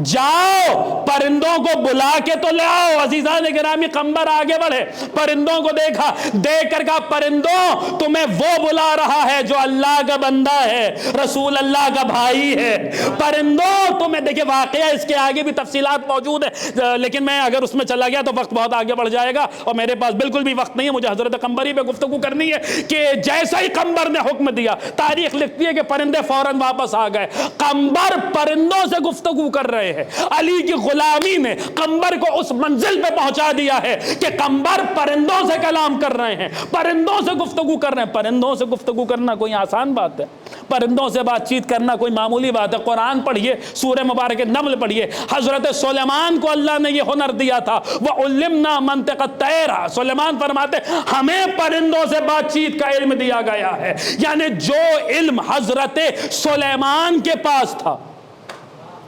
جاؤ پرندوں کو بلا کے تو لے آؤ۔ عزیزان گرامی، قمبر آگے بڑھے، پرندوں کو دیکھا، دیکھ کر کہا پرندوں تمہیں وہ بلا رہا ہے جو اللہ کا بندہ ہے، رسول اللہ کا بھائی ہے۔ پرندوں تمہیں، دیکھیں واقعہ اس کے آگے بھی تفصیلات موجود ہے، لیکن میں اگر اس میں چلا گیا تو وقت بہت آگے بڑھ جائے گا اور میرے پاس بالکل بھی وقت نہیں ہے۔ مجھے حضرت قمبری پہ گفتگو کرنی ہے کہ جیسا ہی قمبر نے حکم دیا، تاریخ لکھتی ہے کہ پرندے فوراً واپس آ گئے۔ قمبر پرندوں سے گفتگو کر رہے ہیں، علی کی غلامی نے قمبر کو اس منزل پہ پہنچا دیا ہے کہ قمبر پرندوں سے کلام کر رہے ہیں، پرندوں سے گفتگو کر رہے ہیں۔ پرندوں سے گفتگو کرنا کوئی آسان بات ہے؟ پرندوں سے بات چیت کرنا کوئی معمولی بات ہے؟ قرآن پڑھیے، سورہ مبارک نمل پڑھیے، حضرت سلیمان کو اللہ نے یہ ہنر دیا تھا، وَعُلِّمْنَا مَنْطِقَ الطَّيْرَ۔ سلیمان فرماتے ہمیں پرندوں سے بات چیت کا علم دیا گیا ہے، یعنی جو علم حضرت سلیمان کے پاس تھا،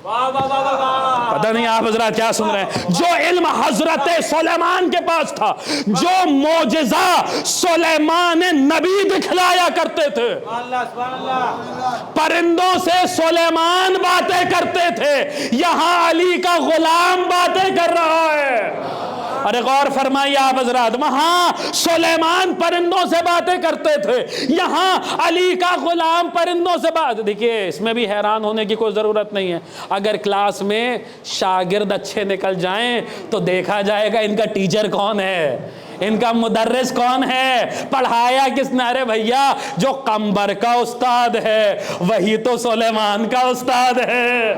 پتہ نہیں آپ حضرات کیا سن رہے ہیں، جو علم حضرت سلیمان کے پاس تھا، جو معجزہ سلیمان نبی دکھلایا کرتے تھے، پرندوں سے سلیمان باتیں کرتے تھے، یہاں علی کا غلام باتیں کر رہا ہے۔ ارے غور فرمائیے آپ حضرات، وہاں سلیمان پرندوں سے باتیں کرتے تھے، یہاں علی کا غلام پرندوں سے بات۔ دیکھیے اس میں بھی حیران ہونے کی کوئی ضرورت نہیں ہے، اگر کلاس میں شاگرد اچھے نکل جائیں تو دیکھا جائے گا ان کا ٹیچر کون ہے، ان کا مدرس کون ہے، پڑھایا کس نے؟ ارے بھیا جو قمبر کا استاد ہے وہی تو سلیمان کا استاد ہے۔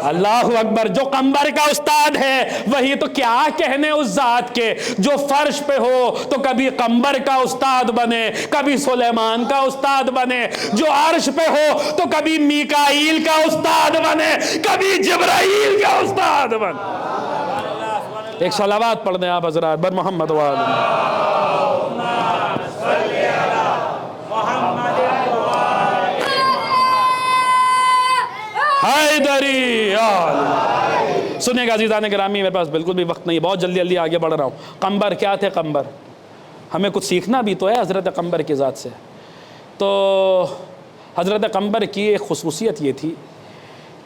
اللہ اکبر، جو قمبر کا استاد ہے وہی تو، کیا کہنے اس ذات کے جو فرش پہ ہو تو کبھی قمبر کا استاد بنے، کبھی سلیمان کا استاد بنے، جو عرش پہ ہو تو کبھی میکائیل کا استاد بنے، کبھی جبرائیل کا استاد بنے۔ ایک صلوات پڑھ دیں آپ حضرات بر محمد وآلہ حیدری آل۔ سنیں گا عزیزان گرامی، میرے پاس بالکل بھی وقت نہیں ہے، بہت جلدی آگے بڑھ رہا ہوں۔ قمبر کیا تھے؟ قمبر ہمیں کچھ سیکھنا بھی تو ہے حضرت قمبر کی ذات سے۔ تو حضرت قمبر کی ایک خصوصیت یہ تھی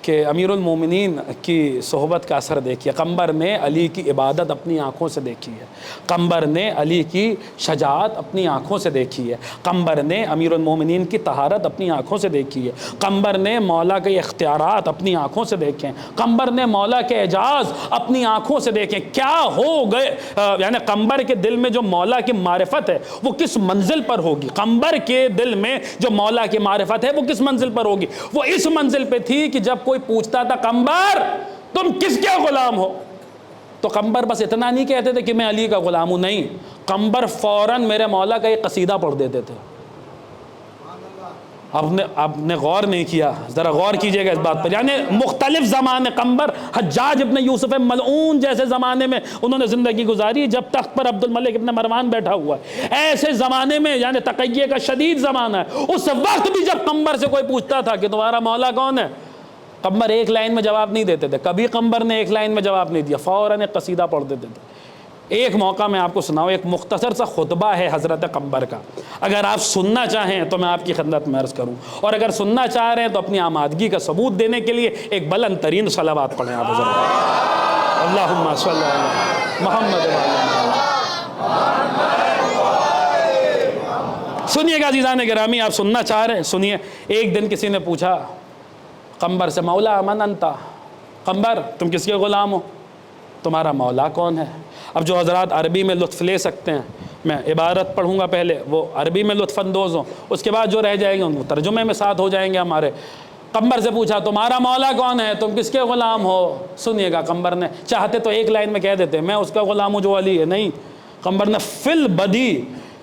کہ امیر المومنین کی صحبت کا اثر دیکھیے، قمبر نے علی کی عبادت اپنی آنکھوں سے دیکھی ہے، قمبر نے علی کی شجاعت اپنی آنکھوں سے دیکھی ہے، قمبر نے امیر المومنین کی طہارت اپنی آنکھوں سے دیکھی ہے، قمبر نے مولا کے اختیارات اپنی آنکھوں سے دیکھیں، قمبر نے مولا کے اعجاز اپنی آنکھوں سے دیکھیں۔ کیا ہو گئے، یعنی قمبر کے دل میں جو مولا کی معرفت ہے وہ کس منزل پر ہوگی، قمبر کے دل میں جو مولا کی معرفت ہے وہ کس منزل پر ہوگی؟ وہ اس منزل پہ تھی کہ جب کوئی پوچھتا تھا قمبر تم کس کے غلام ہو، تو قمبر بس اتنا نہیں کہتے تھے کہ میں علی کا غلام ہوں، نہیں، قمبر فوراً میرے مولا کا ایک قصیدہ پڑھ دیتے تھے۔ آپ نے غور نہیں کیا، ذرا غور کیجئے گا اس بات پر، یعنی مختلف زمانے، قمبر حجاج ابن یوسف ملعون جیسے زمانے میں انہوں نے زندگی گزاری جب تخت پر عبد الملک ابن مروان بیٹھا ہوا ہے، ایسے زمانے میں یعنی تقیہ کا شدید زمانہ ہے، اس وقت بھی جب قمبر سے کوئی پوچھتا تھا کہ تمہارا مولا کون ہے، قمبر ایک لائن میں جواب نہیں دیتے تھے، کبھی قمبر نے ایک لائن میں جواب نہیں دیا، فوراً ایک قصیدہ پڑھ دیتے تھے۔ ایک موقع میں آپ کو سناؤں، ایک مختصر سا خطبہ ہے حضرت قمبر کا، اگر آپ سننا چاہیں تو میں آپ کی خدمت میں عرض کروں، اور اگر سننا چاہ رہے ہیں تو اپنی آمادگی کا ثبوت دینے کے لیے ایک بلند ترین صلوات پڑھیں آپ حضرت۔ اللہم صلی اللہ محمد سنیے گا عزیزان گرامی، آپ سننا چاہ رہے ہیں سنیے۔ ایک دن کسی نے پوچھا قمبر سے، مولا من انتا، قمبر تم کس کے غلام ہو، تمہارا مولا کون ہے؟ اب جو حضرات عربی میں لطف لے سکتے ہیں، میں عبارت پڑھوں گا پہلے، وہ عربی میں لطف اندوز ہوں، اس کے بعد جو رہ جائیں گے وہ ترجمے میں ساتھ ہو جائیں گے ہمارے۔ قمبر سے پوچھا تمہارا مولا کون ہے، تم کس کے غلام ہو؟ سنیے گا، قمبر نے چاہتے تو ایک لائن میں کہہ دیتے میں اس کا غلام ہوں جو علی ہے، نہیں، قمبر نے فی البدی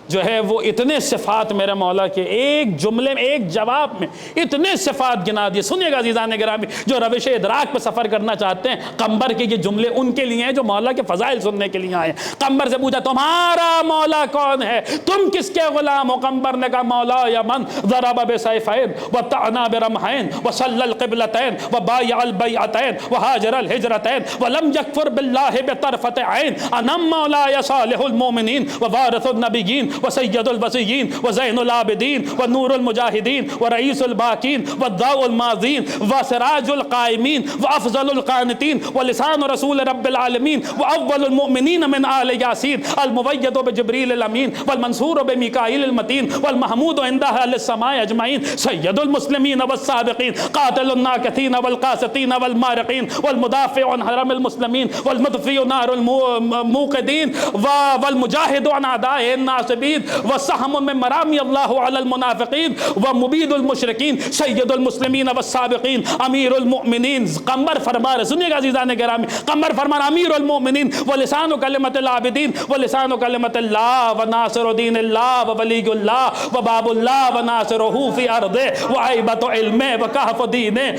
جو ہے وہ اتنے صفات میرے مولا کے ایک جملے میں، ایک جواب میں اتنے صفات گنا دیے۔ سنیے گا عزیزان گرامی، جو روش ادراک پہ سفر کرنا چاہتے ہیں، قمبر کے یہ جملے ان کے لیے ہیں جو مولا کے فضائل سننے کے لیے آئے ہیں۔ قمبر سے پوچھا تمہارا مولا کون ہے، تم کس کے غلام ہو؟ قمبر نے کہا مولا یا من ضرب بسیفین وطعنا برمحین وصلی القبلتین وبایع البیعتین وہاجر الہجرتین ولم یکفر باللہ بطرفت عین، انا مولاي صالح المؤمنین ووارث النبیین وسید الوصیین وزین العابدین ونور المجاہدین ورئیس الباقین والضاء الماضین وسراج القائمین وافضل القانتین ولسان رسول رب العالمین واول المؤمنین من آل یاسین المؤید بجبریل الامین والمنصور بمیکائیل المتین والمحمود عند اہل السماء اجمعین سید المسلمین والسابقین قاتل الناکثین والقاسطین والمارقین والمدافع عن حرم المسلمین والمطفی نار الموقدین والمجاہد عن اعداء الناصبین وسهم من مرامی اللہ علی المنافقین ومبید المشرکین سید المسلمین والسابقین امیر المؤمنین۔ قمبر فرما رہے، سنیے گا عزیزان گرامی، قمبر فرما رہے امیر المؤمنین ولسان کلمت العابدین ولسان کلمت اللہ وناصر دین اللہ وولی اللہ وباب اللہ وناصرہ فی ارضہ وعیبت علمہ وکہف دینہ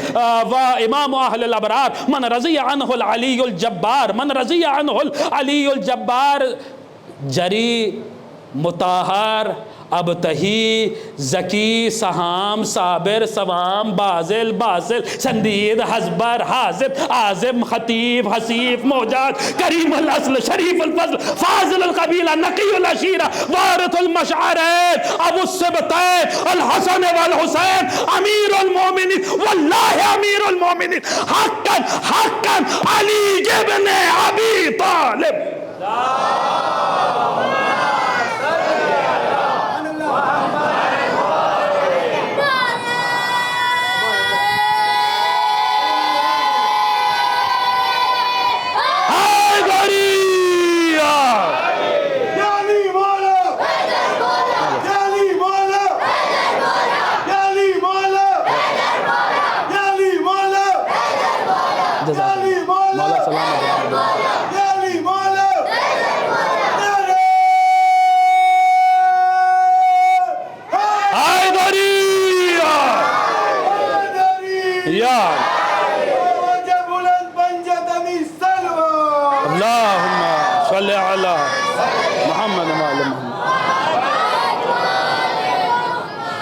وامام اہل الابرار من رضی عنہ العلی الجبار، من رضی عنہ العلی الجبار، جری مطہر ابتہی ذکی سہام صابر سوام بازل باسل سندید حزبر حازب عازم خطیب حسیف موجاد کریم الاصل شریف الفضل فاضل القبیلہ نقی العشیرہ وارث المشعرین ابو السبتین الحسن والحسین امیر المومنین واللہ امیر المومنین حقا حقا علی ابن ابی طالب۔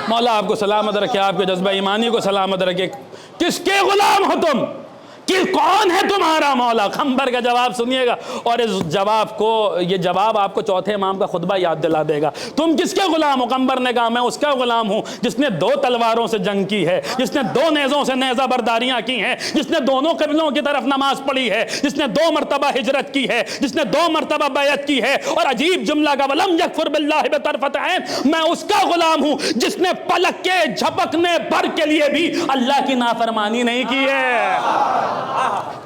مولا آپ کو سلامت رکھے، آپ کے جذبہ ایمانی کو سلامت رکھے۔ کس کے غلام ہو تم؟ کون ہے تمہارا مولا؟ قمبر کا جواب سنیے گا، اور اس جواب کو، یہ جواب آپ کو چوتھے امام کا خطبہ یاد دلا دے گا۔ تم کس کے غلام ہو؟ قمبر نے کہا میں اس کا غلام ہوں جس نے 2 تلواروں سے جنگ کی ہے، جس نے 2 نیزوں سے نیزہ برداریاں کی ہیں، جس نے دونوں قبلوں کی طرف نماز پڑھی ہے، جس نے 2 مرتبہ ہجرت کی ہے، جس نے 2 مرتبہ بیعت کی ہے، اور عجیب جملہ کا وَلَمْ يَكْفُرْ بِاللَّهِ بِطَرْفَتِ عَيْنٍ، میں اس کا غلام ہوں جس نے پلک کے جھپکنے بھر کے لیے بھی اللہ کی نافرمانی نہیں کی ہے۔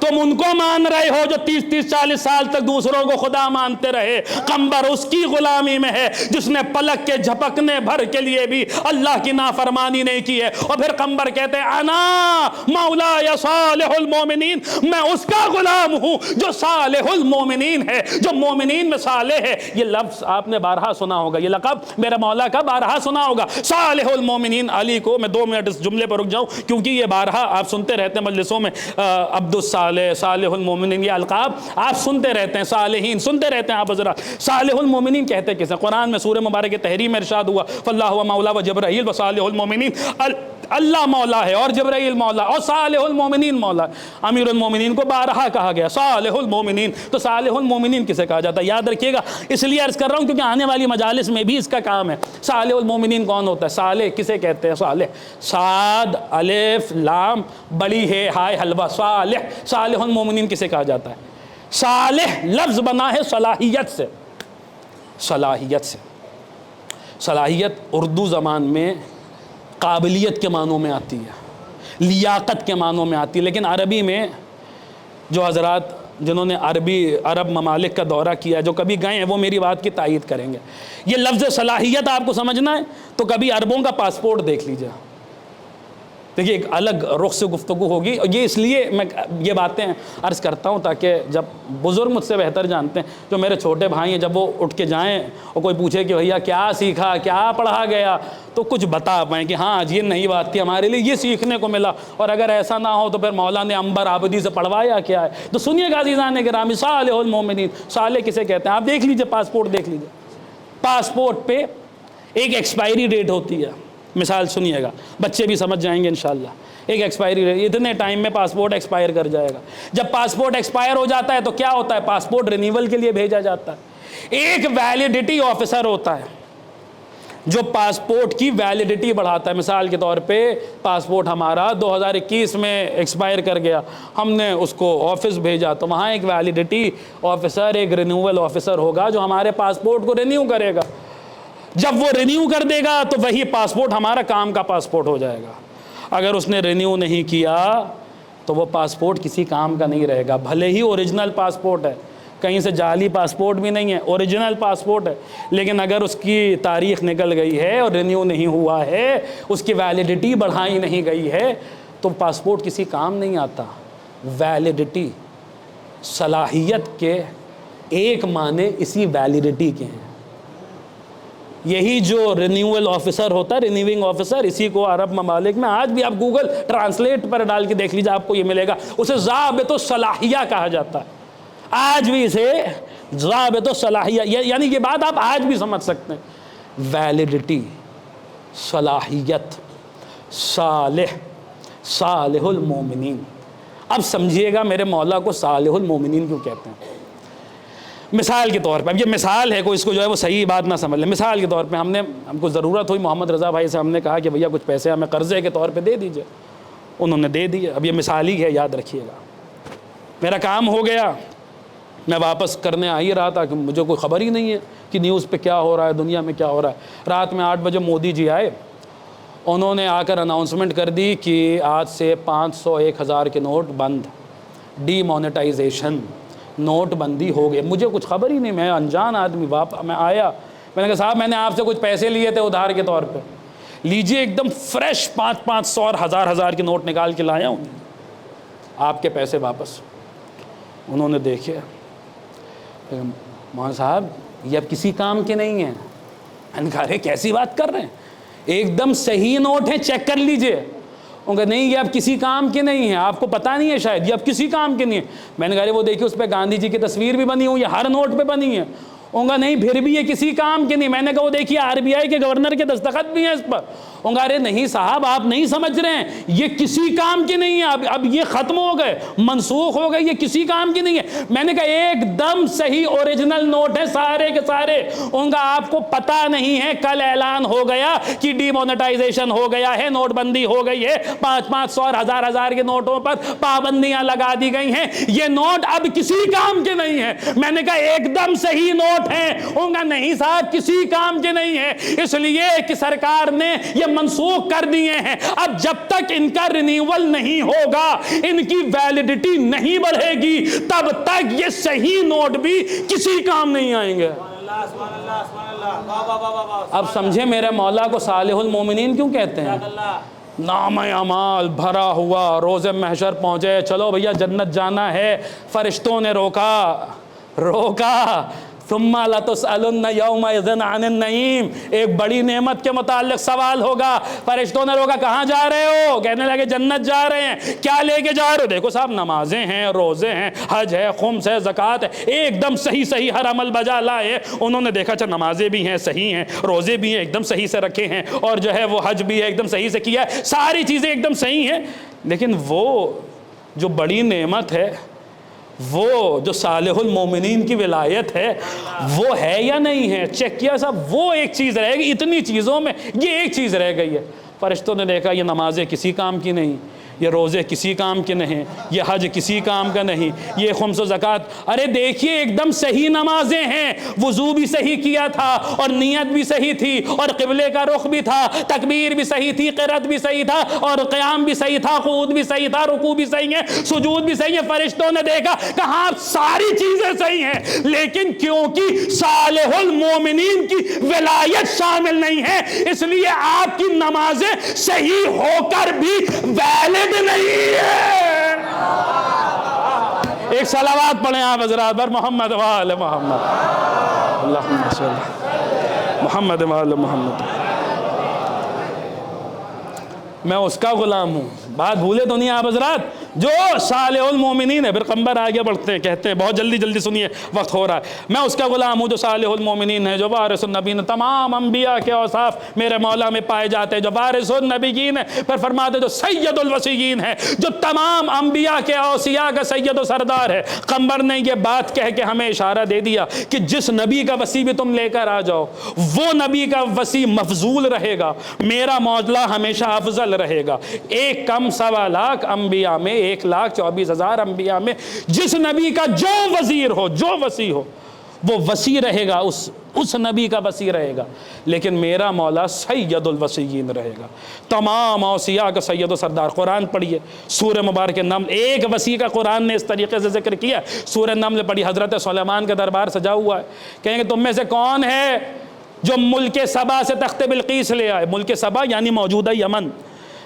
تم ان کو مان رہے ہو جو 30-40 سال تک دوسروں کو خدا مانتے رہے، قمبر اس کی غلامی میں ہے جس نے پلک کے جھپکنے بھر کے لیے بھی اللہ کی نافرمانی نہیں کی ہے۔ اور پھر قمبر کہتے ہیں انا مولاي صالح المومنین، میں اس کا غلام ہوں جو صالح المومنین ہے، جو مومنین میں صالح ہے۔ یہ لفظ آپ نے بارہا سنا ہوگا، یہ لقب میرے مولا کا بارہا سنا ہوگا، صالح المومنین علی کو۔ میں 2 منٹ اس جملے پر رک جاؤں کیونکہ یہ بارہا آپ سنتے رہتے ہیں مجلسوں میں، عبد الصالح، صالح المومنین، یہ القاب آپ سنتے رہتے ہیں، صالحین سنتے رہتے ہیں آپ حضرات۔ صالح المومنین کہتے کسے؟ قرآن میں سورہ مبارک تحریم میں ارشاد ہوا فاللہ و مولا و جبرائیل و صالح المومنین، اللہ مولا ہے اور جبرائیل مولا اور صالح المومنین مولا۔ امیر المومنین کو بارہا کہا گیا صالح المومنین، تو صالح المومنین کسے کہا جاتا ہے؟ یاد رکھیے گا، اس لیے عرض کر رہا ہوں کیونکہ آنے والی مجالس میں بھی اس کا کام ہے۔ صالح المومنین کون ہوتا ہے؟ صالح کسے کہتے ہیں؟ صالح صاد الف لام بڑی ہے ہائے حلوہ، صالح۔ صالح المومنین کسے کہا جاتا ہے؟ صالح لفظ بنا ہے صلاحیت سے، صلاحیت سے۔ صلاحیت اردو زبان میں قابلیت کے معنوں میں آتی ہے، لیاقت کے معنوں میں آتی ہے، لیکن عربی میں جو حضرات جنہوں نے عرب ممالک کا دورہ کیا، جو کبھی گئے ہیں، وہ میری بات کی تائید کریں گے۔ یہ لفظ صلاحیت آپ کو سمجھنا ہے تو کبھی عربوں کا پاسپورٹ دیکھ لیجیے۔ دیکھیے ایک الگ رخ سے گفتگو ہوگی، اور یہ اس لیے میں یہ باتیں عرض کرتا ہوں تاکہ جب بزرگ مجھ سے بہتر جانتے ہیں، جو میرے چھوٹے بھائی ہیں، جب وہ اٹھ کے جائیں اور کوئی پوچھے کہ بھیا کیا سیکھا، کیا پڑھا گیا، تو کچھ بتا پائیں کہ ہاں آج یہ نئی بات تھی ہمارے لیے، یہ سیکھنے کو ملا، اور اگر ایسا نہ ہو تو پھر مولا نے عنبر عابدی سے پڑھوایا کیا ہے۔ تو سنیے گا عزیزان گرامی، صالح المومنین، صالح کسے کہتے ہیں؟ آپ دیکھ لیجئے، پاسپورٹ دیکھ لیجئے، پاسپورٹ پہ ایک ایکسپائری ڈیٹ ہوتی ہے۔ مثال سنیے گا، بچے بھی سمجھ جائیں گے انشاءاللہ۔ ایک ایکسپائری ڈیٹ، اتنے ٹائم میں پاسپورٹ ایکسپائر کر جائے گا۔ جب پاسپورٹ ایکسپائر ہو جاتا ہے تو کیا ہوتا ہے؟ پاسپورٹ رینیول کے لیے بھیجا جاتا ہے۔ ایک ویلیڈیٹی آفیسر ہوتا ہے جو پاسپورٹ کی ویلیڈیٹی بڑھاتا ہے۔ مثال کے طور پہ پاسپورٹ ہمارا 2021 میں ایکسپائر کر گیا، ہم نے اس کو آفس بھیجا، تو وہاں ایک ویلیڈیٹی آفیسر، ایک رینیول آفیسر ہوگا جو ہمارے پاسپورٹ کو رینیو کرے گا۔ جب وہ رینیو کر دے گا تو وہی پاسپورٹ ہمارا کام کا پاسپورٹ ہو جائے گا۔ اگر اس نے رینیو نہیں کیا تو وہ پاسپورٹ کسی کام کا نہیں رہے گا، بھلے ہی اوریجنل پاسپورٹ ہے، کہیں سے جعلی پاسپورٹ بھی نہیں ہے، اوریجنل پاسپورٹ ہے، لیکن اگر اس کی تاریخ نکل گئی ہے اور رینیو نہیں ہوا ہے، اس کی ویلیڈیٹی بڑھائی نہیں گئی ہے، تو پاسپورٹ کسی کام نہیں آتا۔ ویلیڈیٹی، صلاحیت کے ایک معنی اسی ویلیڈیٹی کے ہیں۔ یہی جو رینیول آفیسر ہوتا ہے، رینیونگ آفیسر، اسی کو عرب ممالک میں آج بھی آپ گوگل ٹرانسلیٹ پر ڈال کے دیکھ لیجیے، آپ کو یہ ملے گا، اسے ضابط الصلاحیہ کہا جاتا ہے۔ آج بھی اسے ضابط الصلاحیہ، یعنی یہ بات آپ آج بھی سمجھ سکتے ہیں۔ ویلیڈیٹی، صلاحیت، صالح، صالح المومنین۔ اب سمجھیے گا میرے مولا کو صالح المومنین کیوں کہتے ہیں۔ مثال کے طور پہ، اب یہ مثال ہے، کوئی اس کو جو ہے وہ صحیح بات نہ سمجھ لے۔ مثال کے طور پہ ہم کو ضرورت ہوئی، محمد رضا بھائی سے ہم نے کہا کہ بھیا کچھ پیسے ہمیں قرضے کے طور پہ دے دیجئے، انہوں نے دے دیے۔ اب یہ مثال ہی ہے، یاد رکھیے گا۔ میرا کام ہو گیا، میں واپس کرنے آ ہی رہا تھا کہ مجھے کوئی خبر ہی نہیں ہے کہ نیوز پہ کیا ہو رہا ہے، دنیا میں کیا ہو رہا ہے۔ رات میں 8 بجے مودی جی آئے، انہوں نے آ کر اناؤنسمنٹ کر دی کہ آج سے 500 1000 کے نوٹ بند، ڈی مونیٹائزیشن، نوٹ بندی ہو گئے۔ مجھے کچھ خبر ہی نہیں، میں انجان آدمی، میں آیا، میں نے کہا صاحب میں نے آپ سے کچھ پیسے لیے تھے ادھار کے طور پہ، لیجئے، ایک دم فریش 500 اور 1000 کے نوٹ نکال کے لایا ہوں، آپ کے پیسے واپس۔ انہوں نے دیکھے، مولانا صاحب یہ اب کسی کام کے نہیں ہیں۔ میں نے کہا ارے کیسی بات کر رہے ہیں، ایک دم صحیح نوٹ ہیں، چیک کر لیجئے۔ انہوں نے کہا نہیں یہ اب کسی کام کے نہیں ہیں، آپ کو پتہ نہیں ہے شاید، یہ اب کسی کام کے نہیں ہے۔ میں نے کہا وہ دیکھیے اس پہ گاندھی جی کی تصویر بھی بنی ہوئی ہے، ہر نوٹ پہ بنی ہے۔ انہوں نے کہا نہیں پھر بھی یہ کسی کام کے نہیں۔ میں نے کہا وہ دیکھیے RBI کے گورنر کے دستخط بھی ہیں اس پر۔ انہوں نے کہا ارے نہیں صاحب آپ نہیں سمجھ رہے ہیں، یہ کسی کام کے نہیں ہے، اب یہ ختم ہو گئے، منسوخ ہو گئے، یہ کسی کام کے نہیں ہے۔ میں نے کہا ایک دم صحیح اوریجنل نوٹ ہیں سارے کے سارے۔ انہوں نے کہا آپ کو پتہ نہیں ہے کل اعلان ہو گیا کہ ڈی مونیٹائزیشن ہو گیا ہے، نوٹ بندی ہو گئی ہے، 500 اور 1000 کے نوٹوں پر پابندیاں لگا دی گئی ہیں، یہ نوٹ اب کسی کام کے نہیں ہیں۔ میں نے کہا ایک دم صحیح نوٹ ہیں۔ انہوں نے کہا نہیں صاحب کسی کام کے نہیں ہے، اس لیے کہ سرکار نے یہ منسوخ کر دیے ہیں، اب جب تک ان کا رینیول نہیں ہوگا، ان کی ویلیڈیٹی نہیں بڑھے گی، تب تک یہ صحیح نوٹ بھی کسی کام نہیں آئیں گے۔ اب سمجھے میرے مولا کو صالح المومنین کیوں کہتے ہیں؟ نام اعمال بھرا ہوا، روز محشر پہنچے، چلو بھیا جنت جانا ہے، فرشتوں نے روکا ثم لتسألن یومئذ عن النعیم، ایک بڑی نعمت کے متعلق سوال ہوگا۔ فرشتوں نے روکا کہاں جا رہے ہو؟ کہنے لگے جنت جا رہے ہیں۔ کیا لے کے جا رہے ہو؟ دیکھو صاحب نمازیں ہیں، روزے ہیں، حج ہے، خمس ہے، زکوٰۃ ہے، ایک دم صحیح ہر عمل بجا لائے۔ انہوں نے دیکھا اچھا نمازیں بھی ہیں صحیح ہیں، روزے بھی ہیں ایک دم صحیح سے رکھے ہیں، اور جو ہے وہ حج بھی ہے ایک دم صحیح سے کیا ہے، ساری چیزیں ایک دم صحیح ہیں، لیکن وہ جو بڑی نعمت ہے، وہ جو صالح المومنین کی ولایت ہے، وہ ہے یا نہیں ہے؟ چیک کیا صاحب، وہ ایک چیز رہ گئی، اتنی چیزوں میں یہ ایک چیز رہ گئی ہے۔ فرشتوں نے دیکھا یہ نمازیں کسی کام کی نہیں، یہ روزے کسی کام کے نہیں، یہ حج کسی کام کا نہیں، یہ خمس و زکوٰۃ، ارے دیکھیے ایک دم صحیح نمازیں ہیں، وضو بھی صحیح کیا تھا اور نیت بھی صحیح تھی اور قبلے کا رخ بھی تھا، تکبیر بھی صحیح تھی، قرات بھی صحیح تھا اور قیام بھی صحیح تھا، قعود بھی صحیح تھا، رکوع بھی صحیح ہے، سجود بھی صحیح ہے، فرشتوں نے دیکھا کہاں ساری چیزیں صحیح ہیں، لیکن کیونکہ صالح المومنین کی ولایت شامل نہیں ہے اس لیے آپ کی نمازیں صحیح ہو کر بھی ویلڈ نہیں ہے۔ ایک صلوات پڑھیں آپ حضرات پر محمد و آل محمد، اللہم صلی اللہ محمد و آل محمد۔ میں اس کا غلام ہوں، بات بھولے تو نہیں آپ حضرات، جو صالح المومنین ہے۔ پھر قمبر آگے بڑھتے ہیں، کہتے ہیں بہت جلدی جلدی سنیے وقت ہو رہا ہے، میں اس کا غلام ہوں جو صالح المومنین ہے، جو وارث النبیین، تمام انبیاء کے اوصاف میرے مولا میں پائے جاتے ہیں، جو وارث النبیین ہے، پھر فرماتے جو سید الوصیین ہے، جو تمام انبیاء کے اوصیاء کا سید و سردار ہے۔ قمبر نے یہ بات کہہ کے ہمیں اشارہ دے دیا کہ جس نبی کا وصی بھی تم لے کر آ جاؤ وہ نبی کا وصی مفضول رہے گا، میرا معجزہ ہمیشہ افضل رہے گا۔ ایک کم 1.25 لاکھ انبیاء میں، 1,24,000 انبیاء میں جس نبی کا جو وزیر ہو، جو وصی ہو، وہ وصی رہے گا، اس نبی کا وصی رہے گا، لیکن میرا مولا سید الوصیین رہے گا، تمام اوصیاء کا سید و سردار۔ قرآن پڑھیے سورہ مبارک نمل، ایک وصی کا قرآن نے اس طریقے سے ذکر کیا، سورہ نمل پڑھی، حضرت سلیمان کا دربار سجا ہوا ہے، کہیں گے تم میں سے کون ہے جو ملک سبا سے تخت بلقیس لے آئے؟ ملک سبا یعنی موجودہ یمن۔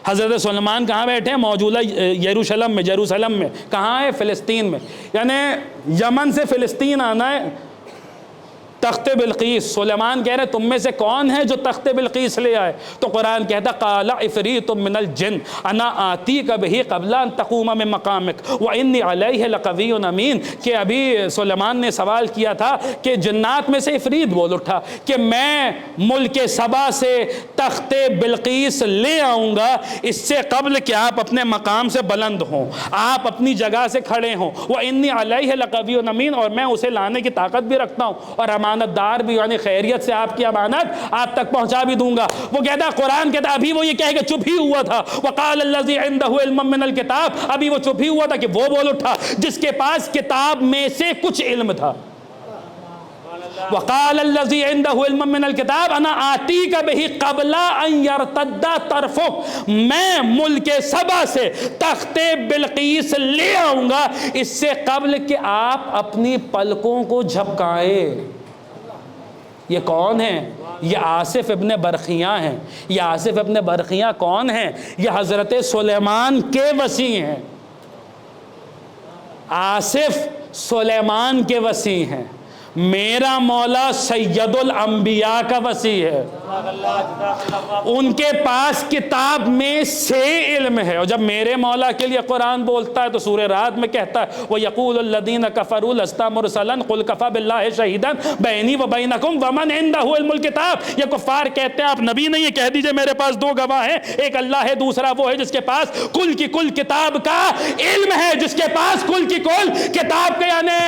حضرت سلیمان کہاں بیٹھے ہیں؟ موجودہ یروشلم میں، کہاں ہے؟ فلسطین میں، یعنی یمن سے فلسطین آنا ہے تخت بلقیس۔ سلیمان کہہ رہے تم میں سے کون ہے جو تخت بلقیس لے آئے؟ تو قرآن کہتا قال عفریت من الجن انا آتیک بہ قبل ان تقوم من مقامک وانی علیہ لقوی امین، کہ ابھی سلیمان نے سوال کیا تھا کہ جنات میں سے عفریت بول اٹھا کہ میں ملک سبا سے تخت بلقیس لے آؤں گا اس سے قبل کہ آپ اپنے مقام سے بلند ہوں، آپ اپنی جگہ سے کھڑے ہوں، وانی علیہ لقوی امین، اور میں اسے لانے کی طاقت بھی رکھتا ہوں اور امانت دار بھی، یعنی خیریت سے آپ کی امانت آپ تک پہنچا بھی دوں گا۔ وہ کہتا قرآن کہتا ابھی وہ یہ کہہ کہ چپ ہی ہوا تھا، وقال الذی عنده علم من الکتاب، ابھی وہ چپ ہی ہوا تھا کہ وہ بول اٹھا جس کے پاس کتاب میں سے کچھ علم تھا۔ وقال الذی عنده علم من الکتاب انا آتیک بہ قبل ان یرتد طرفک، میں ملک سبا سے تخت بلقیس لے آؤں گا اس سے قبل کہ آپ اپنی پلکوں کو جھپکائیں۔ یہ کون ہیں؟ یہ آصف ابن برخیاں ہیں۔ یہ آصف ابن برخیاں کون ہیں؟ یہ حضرت سلیمان کے وصی ہیں۔ آصف سلیمان کے وصی ہیں، میرا مولا سید الانبیاء کا وصی ہے، ان کے پاس کتاب میں سے علم ہے۔ اور جب میرے مولا کے لیے قرآن بولتا ہے تو سورہ رعد میں کہتا ہے وَيَقُولُ الَّذِينَ كَفَرُوا لَسْتَ مُرْسَلًا قُلْ كَفَى بِاللَّهِ شَهِيدًا بَيْنِي وَبَيْنَكُمْ وَمَنْ عِندَهُ علْمُ الْكِتَابِ۔ یہ کفار کہتے ہیں آپ نبی نہیں، یہ کہہ دیجئے میرے پاس 2 گواہ ہیں، ایک اللہ ہے، دوسرا وہ ہے جس کے پاس کل کی کل کتاب کا علم ہے، جس کے پاس کل کی کل کتاب کا، یعنی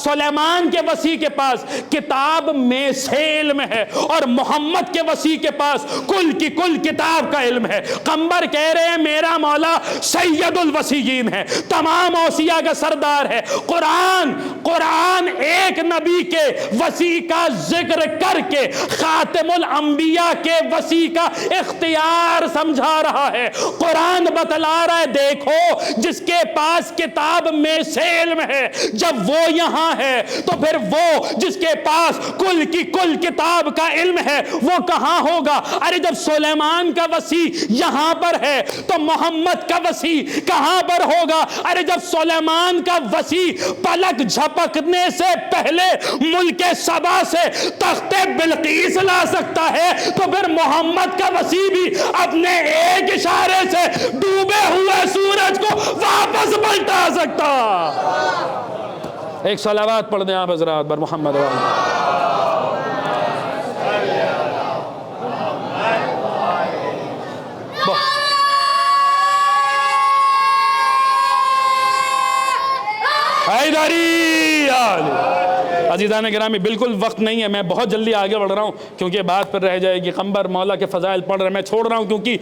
سلیمان کے وصی کے پاس کتاب میں سے علم ہے اور محمد کے وصی کے پاس کل کی کل کتاب کا علم ہے۔ قمبر کہہ رہے ہیں میرا مولا سید الوصیین ہے، تمام اوصیاء کا سردار ہے۔ قرآن ایک نبی کے وصی کا ذکر کر کے خاتم الانبیاء کے وصی کا اختیار سمجھا رہا ہے۔ قرآن بتلا رہا ہے دیکھو جس کے پاس کتاب میں سے علم ہے، جب وہ یہاں ہے تو پھر وہ جس کے پاس کل کی کل کتاب کا علم ہے وہ کہاں ہوگا؟ ارے جب سلیمان کا وصی یہاں پر ہے تو محمد کا وصی کہاں پر ہوگا؟ ارے جب سلیمان کا وصی پلک جھپکنے سے پہلے ملک سبا سے تخت بلقیس لا سکتا ہے تو پھر محمد کا وصی بھی اپنے ایک اشارے سے ڈوبے ہوئے سورج کو واپس پلٹا سکتا۔ ایک صلوات پڑھ دیں آپ حضرات بر محمد عزیزان گرامی، بالکل وقت نہیں ہے، میں بہت جلدی آگے بڑھ رہا ہوں کیونکہ بات پر رہ جائے گی۔ قمبر مولا کے فضائل پڑھ رہے ہیں، میں چھوڑ رہا ہوں کیونکہ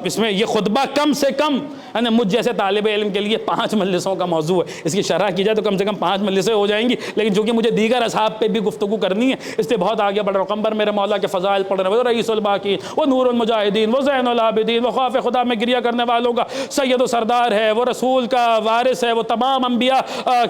اس میں یہ خطبہ کم سے کم یعنی مجھ جیسے طالب علم کے لیے 5 مجلسوں کا موضوع ہے، اس کی شرح کی جائے تو کم سے کم 5 مجلسیں ہو جائیں گی، لیکن چونکہ مجھے دیگر اصحاب پہ بھی گفتگو کرنی ہے اس لیے بہت آگے بڑھ رہا ہوں۔ قمبر میرے مولا کے فضائل پڑھ رہے ہیں، وہ رئیس الباقین، وہ نور المجاہدین، وہ زین العابدین، وہ خوف خدا میں گریہ کرنے والوں کا سید و سردار ہے، وہ رسول کا وارث ہے، وہ تمام انبیاء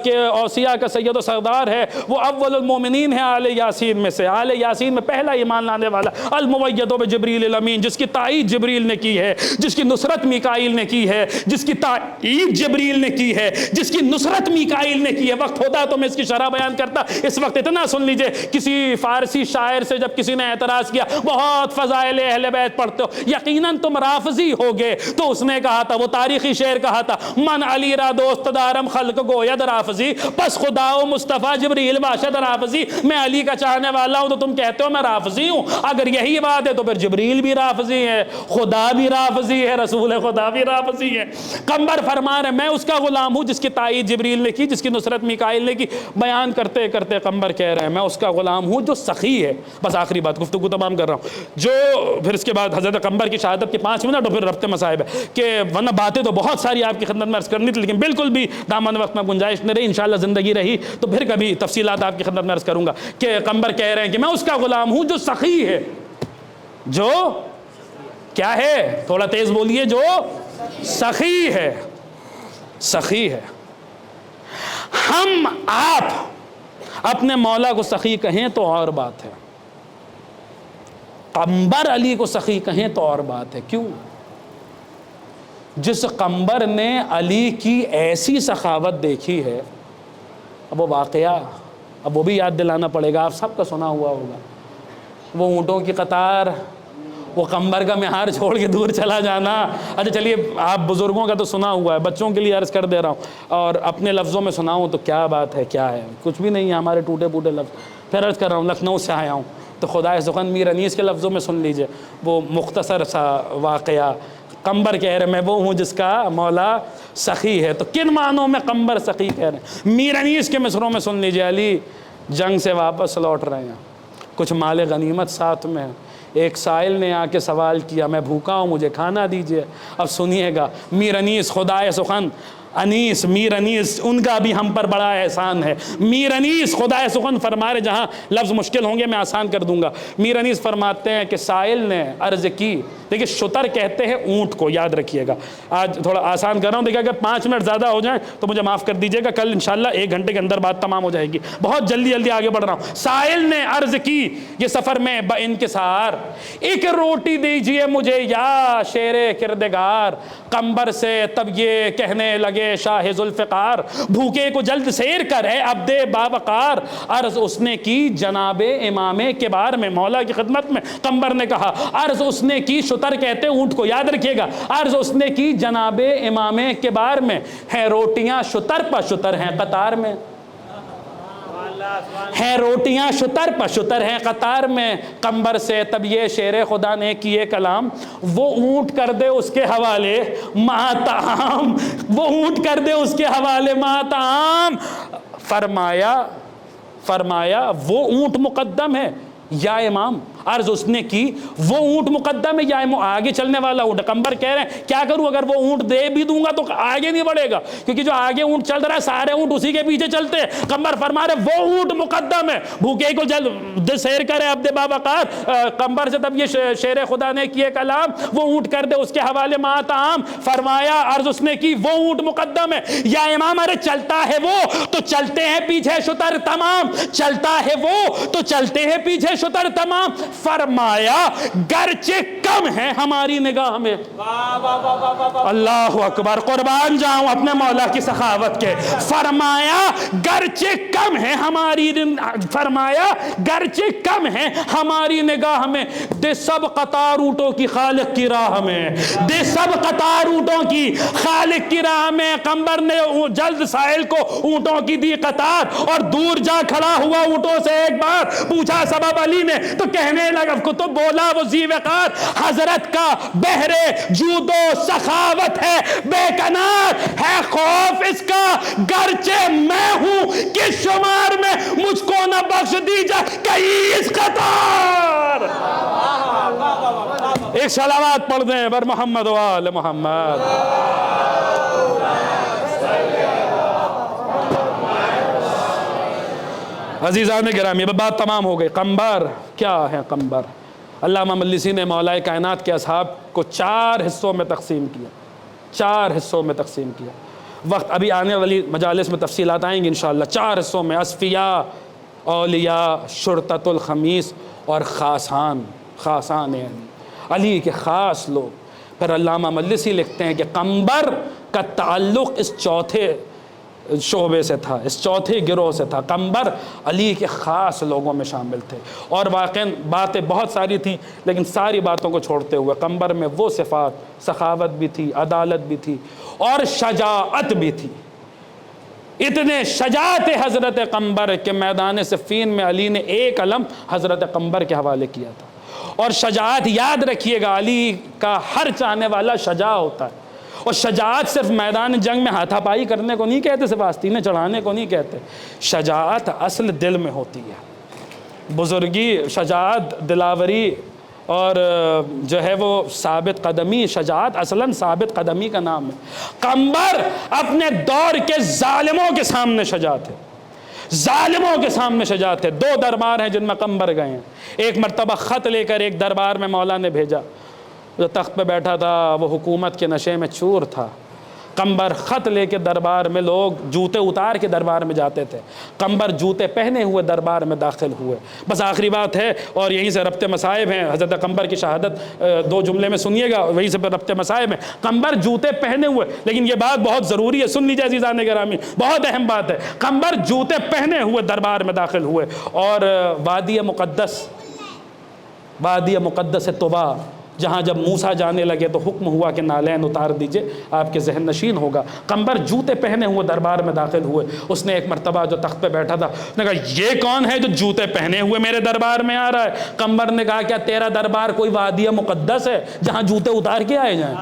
کے اوصیاء کا سید و سردار ہے، وہ اول المومنین ہے آل یاسین میں سے، آل یاسین میں پہلا ایمان لانے والا، المؤید بجبریل الامین، جس کی تائید جبریل نے کی ہے، جس کی نصرت میکائیل نے کی ہے، جس کی تائید جبریل نے کی ہے، جس کی نصرت میکائیل نے کی ہے۔ وقت ہوتا تو میں اس کی شرح بیان کرتا، اس وقت اتنا سن لیجئے، کسی فارسی شاعر سے جب کسی نے اعتراض کیا بہت فضائل اہل بیت پڑھتے ہو، یقیناً تم رافضی ہوگے، تو اس نے کہا تھا، وہ تاریخی شعر کہا تھا، من علی را دوست دارم خلق گوید رافضی، پس خدا و مصطفیٰ جبریل باشد رافضی، میں علی کا چاہنے والا ہوں تو تم کہتے ہو میں رافضی ہوں؟ اگر یہی بات ہے تو پھر جبریل بھی رافضی ہے، خدا بھی رافضی ہے، رسول خدا بھی رافضی ہے۔ قمبر فرما رہے میں اس کا غلام ہوں جس کی تائید جبریل نے کی، جس کی نصرت میکائیل نے کی۔ بیان کرتے کرتے قمبر کہہ رہے ہیں میں اس کا غلام ہوں جو سخی ہے۔ بس آخری بات، گفتگو تمام کر رہا ہوں، جو پھر اس کے بعد حضرت قمبر کی شہادت کے 5 منٹ اور پھر ربط مصائب ہے کہ ورنہ باتیں تو بہت ساری آپ کی خدمت میں عرض کرنی تھی، لیکن بالکل بھی دامن وقت میں گنجائش نہیں رہی۔ انشاءاللہ زندگی رہی تو پھر کبھی تفصیلات آپ کی خدمت میں عرض کروں گا کہ قمبر کہہ رہے ہیں کہ میں اس کا غلام ہوں جو سخی ہے، جو کیا ہے، تھوڑا تیز بولیے، جو سخی ہے، سخی ہے۔ ہم آپ اپنے مولا کو سخی کہیں تو اور بات ہے، قمبر علی کو سخی کہیں تو اور بات ہے۔ کیوں؟ جس قمبر نے علی کی ایسی سخاوت دیکھی ہے، اب وہ واقعہ اب وہ بھی یاد دلانا پڑے گا، آپ سب کا سنا ہوا ہوگا، وہ اونٹوں کی قطار، وہ قمبر کا مہار چھوڑ کے دور چلا جانا۔ اچھا چلیے، آپ بزرگوں کا تو سنا ہوا ہے، بچوں کے لیے عرض کر دے رہا ہوں، اور اپنے لفظوں میں سناؤں تو کیا بات ہے، کیا ہے، کچھ بھی نہیں ہے، ہمارے ٹوٹے پھوٹے لفظ۔ پھر عرض کر رہا ہوں، لکھنؤ سے آیا ہوں تو خدائے سخن میر انیس کے لفظوں میں سن لیجئے وہ مختصر سا واقعہ۔ قمبر کہہ رہے میں وہ ہوں جس کا مولا سخی ہے، تو کن معنوں میں قمبر سخی کہہ رہے ہیں؟ میر انیس کے مصروں میں سن لیجئے، علی جنگ سے واپس لوٹ رہے ہیں، کچھ مال غنیمت ساتھ میں ہے، ایک سائل نے آ کے سوال کیا میں بھوکا ہوں مجھے کھانا دیجئے۔ اب سنیے گا، میر انیس خدائے سخن انیس، میر انیس ان کا بھی ہم پر بڑا احسان ہے۔ میر انیس خدائے سخن فرما رہے، جہاں لفظ مشکل ہوں گے میں آسان کر دوں گا۔ میر انیس فرماتے ہیں کہ سائل نے عرض کی، دیکھیں شتر کہتے ہیں اونٹ کو، یاد رکھیے گا، آج تھوڑا آسان کر رہا ہوں، دیکھیں اگر 5 منٹ زیادہ ہو جائیں تو مجھے معاف کر دیجئے گا، کل انشاءاللہ 1 گھنٹے کے اندر بات تمام ہو جائے گی، بہت جلدی جلدی آگے بڑھ رہا ہوں۔ سائل نے عرض کی، یہ سفر میں بانکسار، ایک روٹی دیجئے مجھے یا شیر کردگار۔ قمبر سے تب یہ کہنے لگے شاہ ذوالفقار، بھوکے کو جلد سیر کر ہے عبد باوقار۔ عرض اس نے کی جناب امام کبار میں، مولا کی خدمت میں قمبر نے کہا، عرض اس نے کی، شتر کہتے اونٹ کو، یاد رکھیے گا، عرض اس نے کی جناب امام کبار میں، ہیں روٹیاں شتر پہ شتر ہیں قطار میں، ہیں روٹیاں شتر پہ شتر ہیں قطار میں۔ قمبر سے تب یہ شیر خدا نے کیے کلام، وہ اونٹ کر دے اس کے حوالے ماتعام، وہ اونٹ کر دے اس کے حوالے ماتعام۔ فرمایا وہ اونٹ مقدم ہے یا امام؟ عرض اس نے کی وہ اونٹ مقدم ہے یا آگے چلنے والا اونٹ؟ قمبر کہہ رہے ہیں کیا کروں، اگر وہ اونٹ دے بھی دوں گا تو آگے نہیں بڑھے گا، کیونکہ جو آگے اونٹ چل رہا ہے سارے اونٹ اسی کے پیچھے چلتے ہیں۔ قمبر فرما رہے وہ اونٹ مقدم ہے، بھوکے کو جلد سیر کرے عبد باوقار۔ قمبر سے تب یہ شیر خدا نے کیے کلام، وہ اونٹ کر دے اس کے حوالے ماتعام۔ فرمایا عرض اس نے کی وہ اونٹ مقدم ہے یا امام؟ ارے چلتا ہے وہ تو چلتے ہیں پیچھے شتر تمام، چلتا ہے وہ تو چلتے ہیں پیچھے شتر تمام۔ فرمایا گرچہ کم ہے ہماری نگاہ میں، اللہ اکبر، قربان جاؤں اپنے مولا کی سخاوت کے۔ فرمایا گرچہ کم ہے ہماری، فرمایا گرچہ کم ہے ہماری نگاہ میں، دے سب قطار اونٹوں کی خالق کی راہ میں، دے سب قطار اونٹوں کی خالق کی راہ میں۔ قمبر نے جلد سائل کو اونٹوں کی دی قطار اور دور جا کھڑا ہوا اونٹوں سے ایک بار پوچھا سبب علی نے، تو کہنے لگا تو بولا وہ ذی وقار، حضرت کا بہرے جود و سخاوت ہے بے کنار، ہے خوف اس کا گرچہ میں ہوں کس شمار میں، مجھ کو نہ بخش دی جائے کہیں اس قطار۔ ایک صلوات پڑھ دیں بر محمد و آل محمد۔ عزیزان گرامی اب بات تمام ہو گئی. قمبر کیا ہے؟ قمبر علامہ مجلسی نے مولا کائنات کے اصحاب کو 4 حصوں میں تقسیم کیا. 4 حصوں میں تقسیم کیا. وقت ابھی آنے والی مجالس میں تفصیلات آئیں گی انشاءاللہ. 4 حصوں میں: اصفیاء، اولیاء، شرطۃ الخمیس اور خاصان. خاصان علی کے خاص لوگ. پھر علامہ مجلسی لکھتے ہیں کہ قمبر کا تعلق اس چوتھے شعبے سے تھا، اس چوتھے گروہ سے تھا. قمبر علی کے خاص لوگوں میں شامل تھے. اور واقعاً باتیں بہت ساری تھیں، لیکن ساری باتوں کو چھوڑتے ہوئے قمبر میں وہ صفات، سخاوت بھی تھی، عدالت بھی تھی اور شجاعت بھی تھی. اتنے شجاعت حضرت قمبر کہ میدان صفین میں علی نے ایک علم حضرت قمبر کے حوالے کیا تھا. اور شجاعت یاد رکھیے گا، علی کا ہر چاہنے والا شجاع ہوتا ہے. اور شجاعت صرف میدان جنگ میں ہاتھا پائی کرنے کو نہیں کہتے، صرف آستینیں چڑھانے کو نہیں کہتے. شجاعت اصل دل میں ہوتی ہے. بزرگی، شجاعت، دلاوری اور جو ہے وہ ثابت قدمی، شجاعت اصلاً ثابت قدمی کا نام ہے. قمبر اپنے دور کے ظالموں کے سامنے شجاع تھے. ظالموں کے سامنے شجاع تھے. 2 دربار ہیں جن میں قمبر گئے ہیں. ایک مرتبہ خط لے کر ایک دربار میں مولا نے بھیجا. جو تخت پہ بیٹھا تھا وہ حکومت کے نشے میں چور تھا. قمبر خط لے کے دربار میں، لوگ جوتے اتار کے دربار میں جاتے تھے. قمبر جوتے پہنے ہوئے دربار میں داخل ہوئے. بس آخری بات ہے اور یہیں سے ربط مصائب ہیں. حضرت قمبر کی شہادت 2 جملے میں سنیے گا، وہیں سے ربط مصائب ہیں. قمبر جوتے پہنے ہوئے، لیکن یہ بات بہت ضروری ہے، سن لیجیے عزیزان گرامی، بہت اہم بات ہے. قمبر جوتے پہنے ہوئے دربار میں داخل ہوئے اور وادی مقدس طبا، جہاں جب موسیٰ جانے لگے تو حکم ہوا کہ نالین اتار دیجئے، آپ کے ذہن نشین ہوگا. قمبر جوتے پہنے ہوئے دربار میں داخل ہوئے. اس نے ایک مرتبہ جو تخت پہ بیٹھا تھا، اس نے کہا یہ کون ہے جو جوتے پہنے ہوئے میرے دربار میں آ رہا ہے؟ قمبر نے کہا کیا تیرا دربار کوئی وادی مقدس ہے جہاں جوتے اتار کے آئے جائیں؟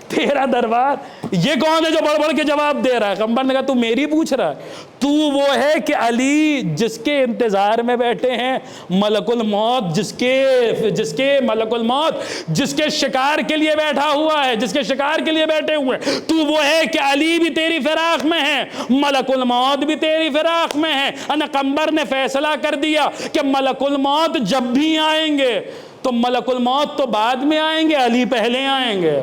تیرا دربار، یہ کون ہے جو بڑھ بڑھ کے جواب دے رہا ہے؟ قمبر نے کہا تو میری پوچھ رہا ہے؟ تو وہ ہے کہ علی جس کے انتظار میں بیٹھے ہیں ملک الموت، جس کے ملک الموت جس کے شکار کے لیے بیٹھا ہوا ہے، جس کے شکار کے لیے بیٹھے ہوئے. تو وہ ہے کہ علی بھی تیری فراق میں ہے، ملک الموت بھی تیری فراق میں ہے. قمبر نے فیصلہ کر دیا کہ ملک الموت جب بھی آئیں گے تو ملک الموت تو بعد میں آئیں گے، علی پہلے آئیں گے.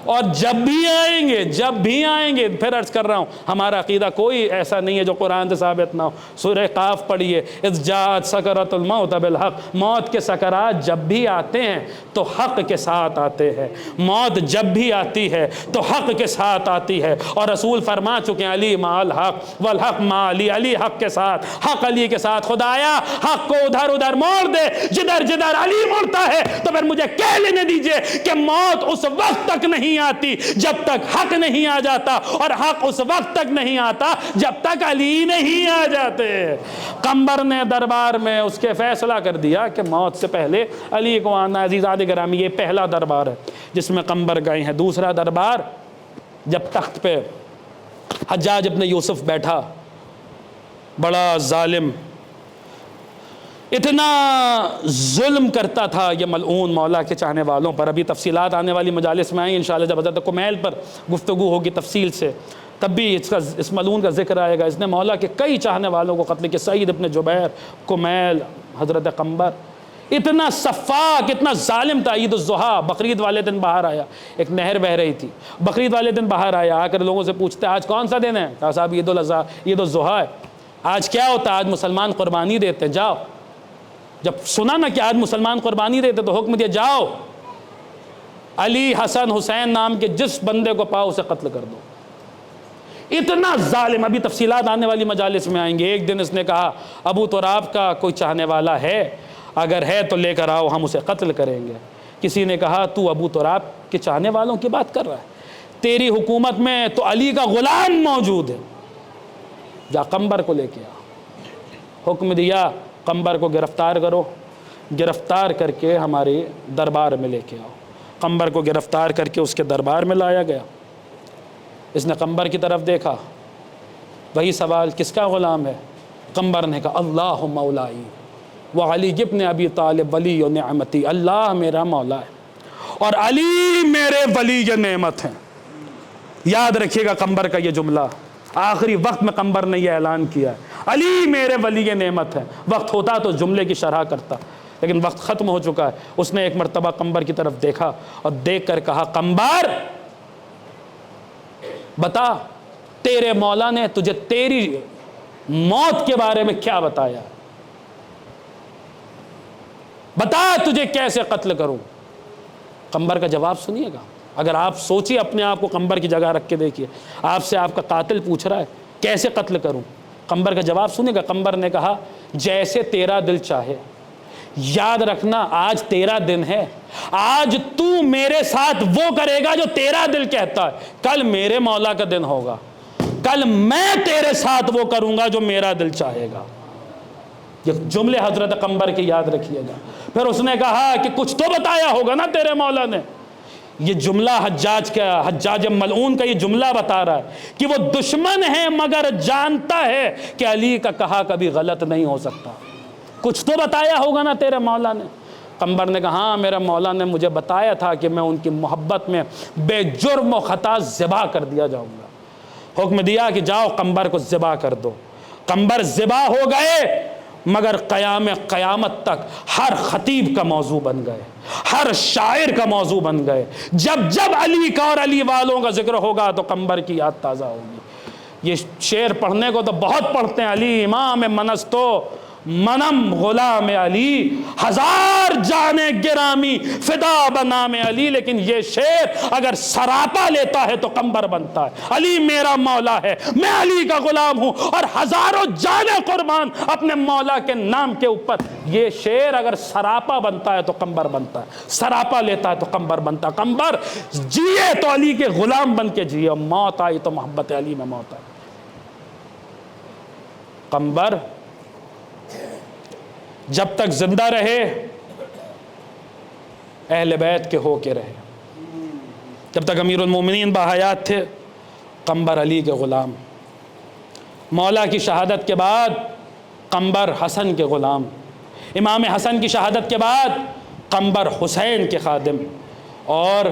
اور جب بھی آئیں گے پھر عرض کر رہا ہوں، ہمارا عقیدہ کوئی ایسا نہیں ہے جو قرآن سے ثابت نہ ہو. سورہ قاف پڑھیے، اذ جاءت سکرۃ الموت بالحق. موت کے سکرات جب بھی آتے ہیں تو حق کے ساتھ آتے ہیں. موت جب بھی آتی ہے تو حق کے ساتھ آتی ہے. اور رسول فرما چکے ہیں علی مع الحق والحق مع علی. علی حق کے ساتھ، حق علی کے ساتھ. خدایا حق کو ادھر ادھر موڑ دے، جدھر علی مڑتا ہے تو پھر مجھے کہہ لینے دیجئے کہ موت اس وقت تک نہیں آتی جب تک حق نہیں آ جاتا، اور حق اس وقت تک نہیں آتا جب تک علی نہیں آ جاتے. قمبر نے دربار میں اس کے فیصلہ کر دیا کہ موت سے پہلے علی کو آنا. عزیزان گرامی یہ پہلا دربار ہے جس میں قمبر گئے ہیں. دوسرا دربار جب تخت پہ حجاج ابن یوسف بیٹھا، بڑا ظالم، اتنا ظلم کرتا تھا یہ ملعون مولا کے چاہنے والوں پر. ابھی تفصیلات آنے والی مجالس میں آئیں انشاءاللہ، جب حضرت کمیل پر گفتگو ہوگی تفصیل سے تب بھی اس ملعون کا ذکر آئے گا. اس نے مولا کے کئی چاہنے والوں کو قتل کیا. سعید ابن جبیر، کمیل، حضرت قمبر. اتنا صفاق، اتنا ظالم تھا. عید الضحیٰ، بقرعید والے دن باہر آیا، ایک نہر بہہ رہی تھی. بقرعید والے دن باہر آیا، آ کر لوگوں سے پوچھتے آج کون سا دن ہے؟ کہا صاحب عید الضحیٰ ہے. آج کیا ہوتا ہے؟ آج مسلمان قربانی دیتے. جاؤ. جب سنا نا کہ آج مسلمان قربانی دیتے تو حکم دیا جاؤ علی، حسن، حسین نام کے جس بندے کو پاؤ اسے قتل کر دو. اتنا ظالم. ابھی تفصیلات آنے والی مجالس میں آئیں گے. ایک دن اس نے کہا ابو تراب کا کوئی چاہنے والا ہے؟ اگر ہے تو لے کر آؤ، ہم اسے قتل کریں گے. کسی نے کہا تو ابو تراب کے چاہنے والوں کی بات کر رہا ہے؟ تیری حکومت میں تو علی کا غلام موجود ہے. جا قمبر کو لے کے آ. حکم دیا قمبر کو گرفتار کرو. گرفتار کر کے ہمارے دربار میں لے کے آؤ. قمبر کو گرفتار کر کے اس کے دربار میں لایا گیا. اس نے قمبر کی طرف دیکھا. وہی سوال، کس کا غلام ہے؟ قمبر نے کہا اللہ مولائی وعلی ابن ابی طالب ولی و نعمتی. اللہ میرا مولا ہے اور علی میرے ولی نعمت ہیں. یاد رکھیے گا قمبر کا یہ جملہ. آخری وقت میں قنبر نے یہ اعلان کیا ہے علی میرے ولی نعمت ہے. وقت ہوتا تو جملے کی شرح کرتا، لیکن وقت ختم ہو چکا ہے. اس نے ایک مرتبہ قنبر کی طرف دیکھا اور دیکھ کر کہا قنبر بتا تیرے مولا نے تجھے تیری موت کے بارے میں کیا بتایا، بتا تجھے کیسے قتل کروں. قنبر کا جواب سنیے گا. اگر آپ سوچیے اپنے آپ کو قنبر کی جگہ رکھ کے دیکھیے، آپ سے آپ کا قاتل پوچھ رہا ہے کیسے قتل کروں. قنبر کا جواب سنیے گا. قنبر نے کہا جیسے تیرا دل چاہے. یاد رکھنا آج تیرا دن ہے، آج تو میرے ساتھ وہ کرے گا جو تیرا دل کہتا ہے. کل میرے مولا کا دن ہوگا، کل میں تیرے ساتھ وہ کروں گا جو میرا دل چاہے گا. یہ جملے حضرت قنبر کے یاد رکھیے گا. پھر اس نے کہا کہ کچھ تو بتایا ہوگا نا تیرے مولا نے. یہ جملہ حجاج ملعون کا یہ جملہ بتا رہا ہے کہ وہ دشمن ہے مگر جانتا ہے کہ علی کا کہا کبھی غلط نہیں ہو سکتا. کچھ تو بتایا ہوگا نا تیرے مولا نے. قنبر نے کہا ہاں میرا مولا نے مجھے بتایا تھا کہ میں ان کی محبت میں بے جرم و خطا ذبح کر دیا جاؤں گا. حکم دیا کہ جاؤ قنبر کو ذبح کر دو. قنبر ذبح ہو گئے مگر قیامت تک ہر خطیب کا موضوع بن گئے، ہر شاعر کا موضوع بن گئے. جب جب علی کا اور علی والوں کا ذکر ہوگا تو قنبر کی یاد تازہ ہوگی. یہ شعر پڑھنے کو تو بہت پڑھتے ہیں. علی امام منستو منم غلام علی، ہزار جانے گرامی فدا بنام علی. لیکن یہ شعر اگر سراپا لیتا ہے تو قنبر بنتا ہے. علی میرا مولا ہے، میں علی کا غلام ہوں اور ہزاروں جانیں قربان اپنے مولا کے نام کے اوپر. یہ شعر اگر سراپا بنتا ہے تو قنبر بنتا ہے، سراپا لیتا ہے تو قنبر بنتا ہے. قنبر جیے تو علی کے غلام بن کے جیے، اور موت آئی تو محبت علی میں موت آئی. قنبر جب تک زندہ رہے اہل بیت کے ہو کے رہے. جب تک امیر المومنین باحیات تھے قنبر علی کے غلام. مولا کی شہادت کے بعد قنبر حسن کے غلام. امام حسن کی شہادت کے بعد قنبر حسین کے خادم. اور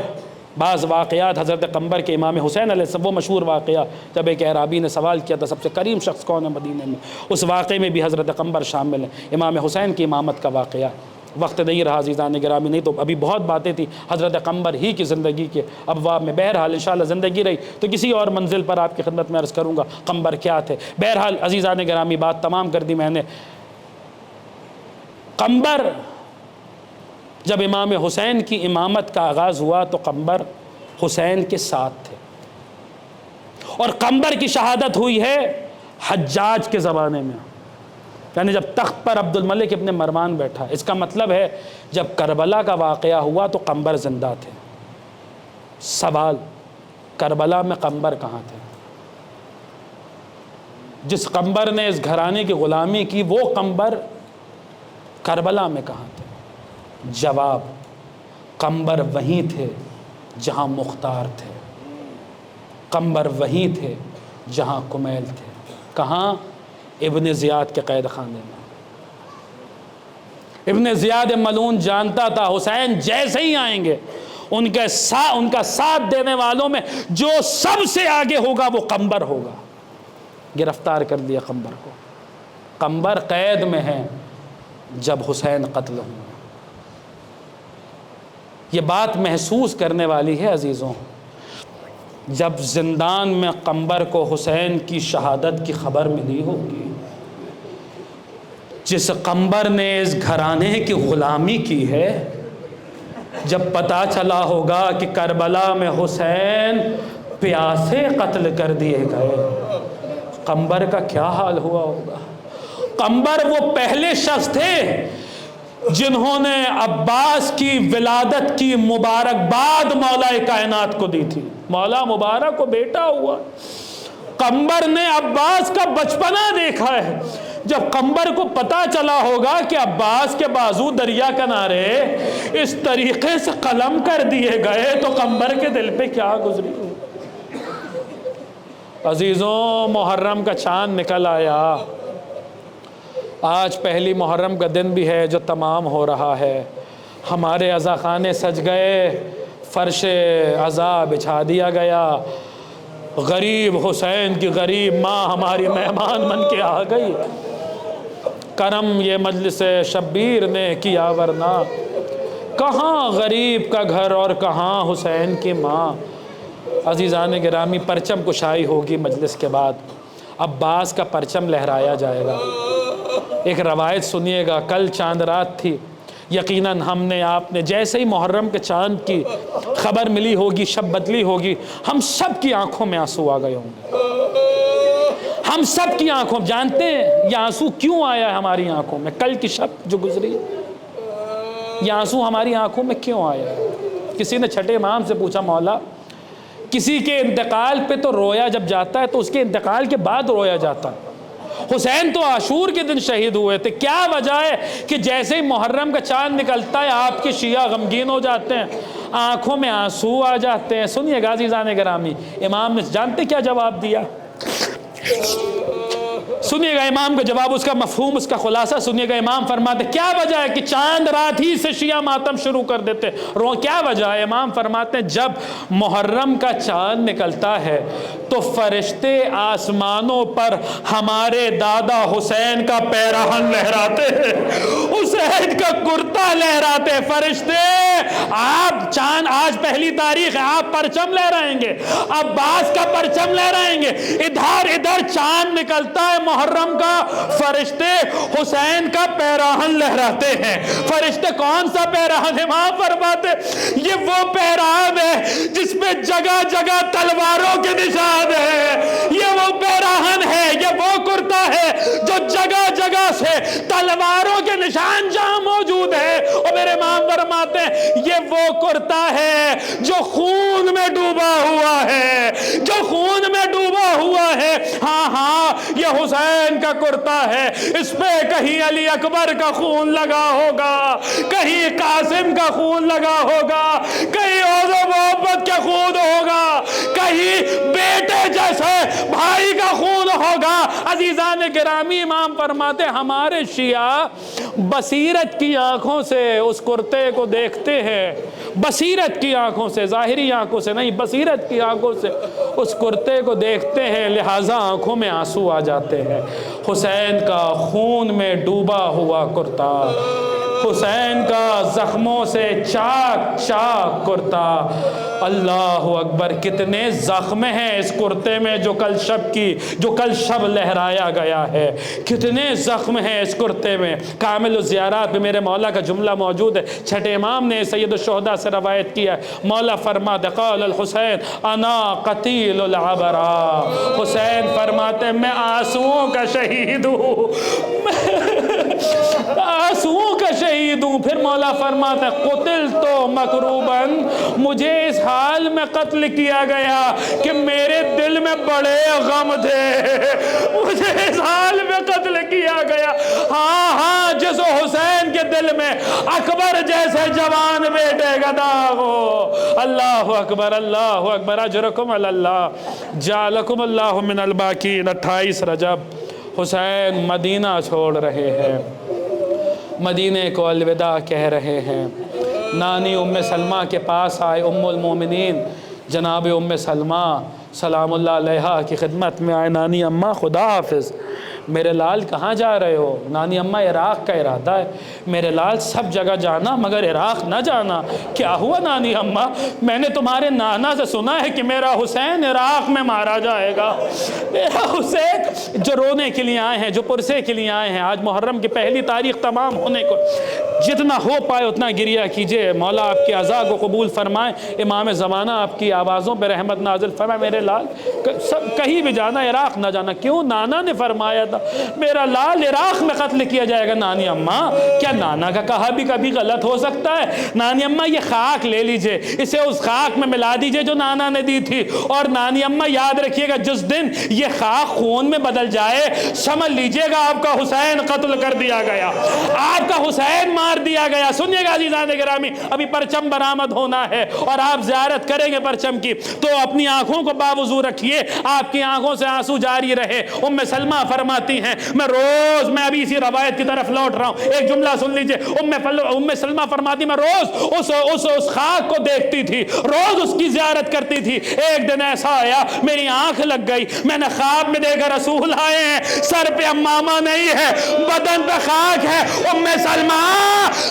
بعض واقعات حضرت قنبر کے امام حسین علیہ السلام، وہ مشہور واقعہ جب ایک اعرابی نے سوال کیا تھا سب سے کریم شخص کون ہے مدینے میں، اس واقعے میں بھی حضرت قنبر شامل ہیں. امام حسین کی امامت کا واقعہ. وقت نہیں رہا عزیزان گرامی، نہیں تو ابھی بہت باتیں تھیں حضرت قنبر ہی کی زندگی کے ابواب میں. بہرحال انشاءاللہ زندگی رہی تو کسی اور منزل پر آپ کی خدمت میں عرض کروں گا قنبر کیا تھے. بہرحال عزیزان گرامی بات تمام کر دی میں نے. قنبر جب امام حسین کی امامت کا آغاز ہوا تو قنبر حسین کے ساتھ تھے. اور قنبر کی شہادت ہوئی ہے حجاج کے زمانے میں، یعنی جب تخت پر عبد الملک ابن مروان بیٹھا. اس کا مطلب ہے جب کربلا کا واقعہ ہوا تو قنبر زندہ تھے. سوال کربلا میں قنبر کہاں تھے؟ جس قنبر نے اس گھرانے کی غلامی کی وہ قنبر کربلا میں کہاں تھے؟ جواب قنبر وہیں تھے جہاں مختار تھے، قنبر وہیں تھے جہاں کمیل تھے. کہاں؟ ابن زیاد کے قید خانے میں. ابن زیاد ملعون جانتا تھا حسین جیسے ہی آئیں گے ان کا ساتھ دینے والوں میں جو سب سے آگے ہوگا وہ قنبر ہوگا. گرفتار کر دیا قنبر کو. قنبر قید میں ہے جب حسین قتل ہوں. یہ بات محسوس کرنے والی ہے عزیزوں. جب زندان میں قنبر کو حسین کی شہادت کی خبر ملی ہوگی، جس قنبر نے اس گھرانے کی غلامی کی ہے، جب پتہ چلا ہوگا کہ کربلا میں حسین پیاسے قتل کر دیے گئے، قنبر کا کیا حال ہوا ہوگا. قنبر وہ پہلے شخص تھے جنہوں نے عباس کی ولادت کی مبارکباد مولا کائنات کو دی تھی. مولا مبارک کو بیٹا ہوا. قنبر نے عباس کا بچپنا دیکھا ہے. جب قنبر کو پتا چلا ہوگا کہ عباس کے بازو دریا کنارے اس طریقے سے قلم کر دیے گئے تو قنبر کے دل پہ کیا گزری ہو. عزیزوں محرم کا چاند نکل آیا. آج پہلی محرم کا دن بھی ہے جو تمام ہو رہا ہے. ہمارے عزاخانے سج گئے، فرش عزا بچھا دیا گیا، غریب حسین کی غریب ماں ہماری مہمان بن کے آ گئی، کرم یہ مجلس شبیر نے کیا ورنہ کہاں غریب کا گھر اور کہاں حسین کی ماں۔ عزیزان گرامی، پرچم کشائی ہوگی مجلس کے بعد، عباس کا پرچم لہرایا جائے گا۔ ایک روایت سنیے گا، کل چاند رات تھی، یقیناً ہم نے آپ نے جیسے ہی محرم کے چاند کی خبر ملی ہوگی، شب بدلی ہوگی، ہم سب کی آنکھوں میں آنسو آ گئے ہوں گے۔ ہم سب کی آنکھوں، جانتے ہیں یہ آنسو کیوں آیا ہے ہماری آنکھوں میں؟ کل کی شب جو گزری، یہ آنسو ہماری آنکھوں میں کیوں آیا ہے؟ کسی نے چھٹے امام سے پوچھا، مولا کسی کے انتقال پہ تو رویا جب جاتا ہے تو اس کے انتقال کے بعد رویا جاتا ہے، حسین تو عاشور کے دن شہید ہوئے تھے، کیا وجہ ہے کہ جیسے ہی محرم کا چاند نکلتا ہے آپ کے شیعہ غمگین ہو جاتے ہیں، آنکھوں میں آنسو آ جاتے ہیں؟ سنیے گا عزیزان گرامی، امام نے جانتے کیا جواب دیا؟ سنیے گا امام کا جواب، اس کا مفہوم، اس کا خلاصہ سنیے گا۔ امام فرماتے کیا وجہ ہے کہ چاند رات ہی سے شیعہ ماتم شروع کر دیتے، کیا وجہ ہے؟ امام فرماتے ہیں جب محرم کا چاند نکلتا ہے تو فرشتے آسمانوں پر ہمارے دادا حسین کا پیراہن لہراتے ہیں، حسین کا کرتا لہراتے ہیں فرشتے۔ آپ چاند، آج پہلی تاریخ ہے، آپ پرچم لہرائیں گے، عباس کا پرچم لہرائیں گے، ادھر چاند نکلتا ہے محرم کا، فرشتے حسین کا پیراہن لہراتے ہیں۔ فرشتے کون سا پیراہن؟ امام فرماتے یہ وہ پیراہن ہے جس میں جگہ جگہ تلواروں کے نشان ہیں، یہ وہ پیراہن ہے، یہ وہ کرتا ہے جو جگہ جگہ سے تلواروں کے نشان جہاں موجود ہے۔ اور میرے امام فرماتے ہیں یہ وہ کرتا ہے جو خون میں ڈوبا ہوا ہے، جو خون میں ڈوبا ہوا ہے۔ ہاں یہ حسین کا کرتا ہے، اس پہ کہیں علی اکبر کا خون لگا ہوگا، کہیں قاسم کا خون لگا ہوگا، کہیں عوض و محبت کا خون ہوگا، کہیں بیٹے جیسے بھائی کا خون ہوگا۔ عزیزان گرامی، امام فرماتے ہمارے شیعہ بصیرت کی آنکھوں سے اس کرتے کو دیکھتے ہیں، بصیرت کی آنکھوں سے، ظاہری آنکھوں سے نہیں، بصیرت کی آنکھوں سے اس کرتے کو دیکھتے ہیں، لہٰذا آنکھوں میں آنسو آ جاتے ہیں۔ حسین کا خون میں ڈوبا ہوا کرتا، حسین کا زخموں سے چاک چاک کرتا۔ اللہ اکبر، کتنے زخم ہیں اس کرتے میں جو کل شب لہرایا گیا ہے، کتنے زخم ہیں اس کرتے میں۔ کامل الزیارات میں میرے مولا کا جملہ موجود ہے، چھٹے امام نے سید الشہداء سے روایت کیا ہے، مولا فرماتے قال الحسین انا قتیل العبرا، حسین فرماتے ہیں میں آنسوؤں کا شہید ہوں، آنسوؤں کا شہید ہوں۔ پھر مولا فرماتے ہیں قتل تو مکروباً، مجھے اس حال میں قتل کیا گیا کہ میرے دل میں بڑے غم تھے، مجھے اس حال میں قتل کیا گیا۔ ہاں جس حسین کے دل میں اکبر جیسے جوان بیٹے کا داغ ہو۔ اللہ اکبر، اللہ اکبر، اجرکم علی اللہ، جعلکم اللہ من الباقین۔ 28 رجب حسین مدینہ چھوڑ رہے ہیں، مدینے کو الوداع کہہ رہے ہیں۔ نانی ام سلمہ کے پاس آئے، ام المومنین جناب ام سلمہ سلام اللہ علیہا کی خدمت میں آئے، نانی اماں خدا حافظ، میرے لال کہاں جا رہے ہو؟ نانی اماں عراق کا ارادہ ہے، میرے لال سب جگہ جانا مگر عراق نہ جانا۔ کیا ہوا نانی اماں؟ میں نے تمہارے نانا سے سنا ہے کہ میرا حسین عراق میں مارا جائے گا۔ میرا حسین، جو رونے کے لیے آئے ہیں، جو پرسے کے لیے آئے ہیں، آج محرم کی پہلی تاریخ تمام ہونے کو، جتنا ہو پائے اتنا گریہ کیجئے، مولا آپ کی عزا کو قبول فرمائیں، امام زمانہ آپ کی آوازوں پہ رحمت نازل فرمائے۔ میرے لال کہیں بھی جانا، عراق نہ جانا۔ کیوں؟ نانا نے فرمایا تھا میرا لال عراق میں قتل کیا جائے گا۔ نانی اماں، کیا نانا کا کہا بھی کبھی غلط ہو سکتا ہے؟ نانی اماں یہ خاک لے لیجئے، اسے اس خاک میں ملا دیجئے جو نانا نے دی تھی، اور نانی اماں یاد رکھیے گا جس دن یہ خاک خون میں بدل جائے، سمجھ لیجئے گا آپ کا حسین قتل کر دیا گیا، آپ کا حسین مار دیا گیا۔ سنیے گا عزیزان گرامی، ابھی پرچم برآمد ہونا ہے اور آپ زیارت کریں گے پرچم کی، تو اپنی آنکھوں کو باوضو رکھیے، آپ کی آنکھوں سے آنسو جاری رہے۔ ام سلمہ فرماتی ہیں میں ابھی اسی روایت کی طرف لوٹ رہا ہوں، ایک جملہ سن لیجئے۔ ام سلمہ فرماتی میں روز اس خاک کو دیکھتی تھی، روز اس کی زیارت کرتی تھی۔ ایک دن ایسا آیا میری آنکھ لگ گئی، میں نے خواب میں دیکھا رسول آئے ہیں، سر پہ امامہ نہیں ہے، بدن پہ خاک ہے۔ ام سلمہ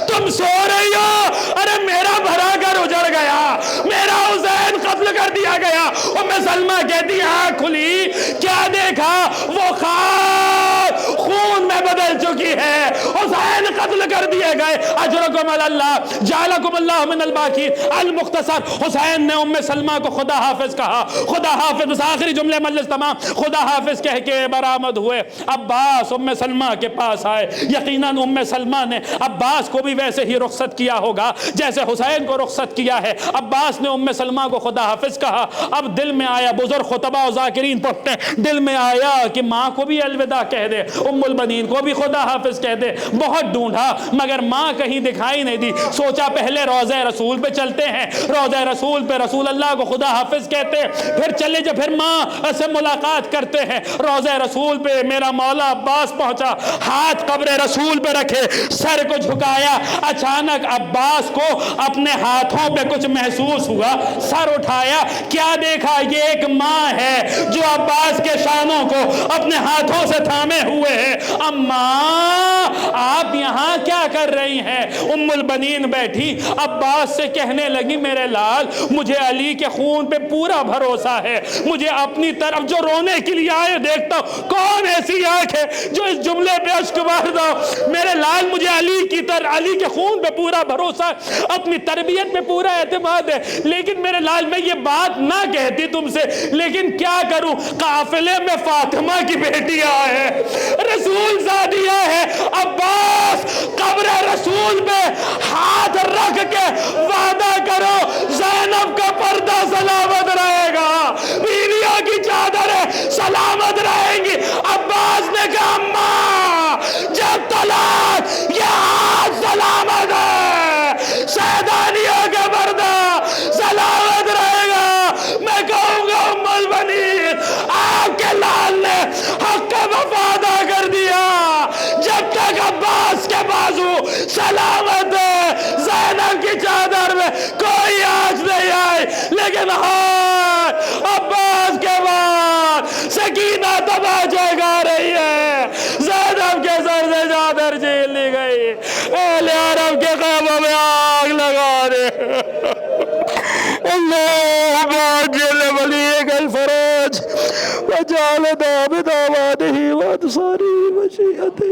تم سو رہی ہو؟ ارے میرا بھرا گھر اجڑ گیا، میرا حسین قتل کر دیا گیا۔ ام سلمہ کہتی آنکھ کھلی، کیا دیکھا؟ وہ خاک خون میں بدل چکی ہے، حسین قتل کر دیے گئے۔ اجرکم اللہ جعلکم اللہ من الباقین۔ المختصر، حسین نے ام سلمہ کو خدا حافظ کہا، خدا حافظ، اس آخری جملے مجلس تمام، خدا حافظ کہہ کے برآمد ہوئے۔ عباس ام سلمہ کے پاس آئے۔ یقیناً ام سلمہ نے عباس کو بھی ویسے ہی رخصت کیا ہوگا جیسے حسین کو رخصت کیا ہے۔ عباس نے ام سلمہ کو خدا حافظ کہا۔ اب دل میں آیا، بزرگ خطبہ و ذاکرین پڑھتے ہیں، دل میں آیا کہ ماں کو بھی الوداع کہہ دے، ام البنین کو بھی خدا حافظ کہہ دے۔ بہت ڈھونڈا مگر ماں کہیں دکھائی نہیں دی۔ سوچا پہلے روضہ رسول پہ چلتے ہیں، روضہ رسول پہ رسول اللہ کو خدا حافظ کہتے ہیں، پھر چلے جو پھر ماں سے ملاقات کرتے ہیں۔ روضہ رسول پہ میرا مولا عباس پہنچا، ہاتھ قبر رسول پہ رکھے، سر کو جھکایا۔ اچانک عباس کو اپنے ہاتھوں پہ کچھ محسوس ہوا، سر اٹھایا، کیا دیکھا؟ یہ ایک ماں ہے جو عباس کے شانوں کو اپنے ہاتھوں سے تھامے ہوئے ہے۔ اماں آپ یہاں کیا کر رہی ہیں؟ ام البنین بیٹھی عباس سے کہنے لگی میرے لال مجھے علی کے خون پہ پورا بھروسہ ہے، مجھے اپنی طرف جو رونے کے لیے آئے دیکھتا ہوں، کون ایسی آنکھ ہے جو اس جملے پہ اشک بہا دو؟ میرے لال مجھے علی کے خون پہ پورا بھروسہ ہے، اپنی تربیت پہ پورا اعتماد ہے، لیکن میرے لال میں یہ بات نہ کہتی تم سے، لیکن کیا کروں؟ قافلے میں فاطمہ کی بیٹیاں ہے، رسول زادیہ ہے۔ عباس قبر رسول پہ ہاتھ رکھ کے وعدہ کرو زینب کا پردہ سلامت رہے گا، بیویوں کی چادریں سلامت رہیں گی۔ عباس نے کہا اماں جب طلاق یہ ہاتھ سلامت ہے، سیدانیوں کا پردہ سلامت رہے گا۔ میں کہوں گا ام البنین آپ کے لال نے حق کا وفادہ کر دیا، جب تک عباس کے بازو سلامت ہے زینب کی چادر میں کوئی آنچ نہیں آئی، لیکن عباس کے بعد سکینہ تماچے گا رہی ہے، زینب کے سر سے چادر چھین لی گئی، اہل عرب کے خوابوں میں آگ لگا دے۔ اللہم عجل ولیک الفرج وجعل دابت آباده وانصاره مشیئته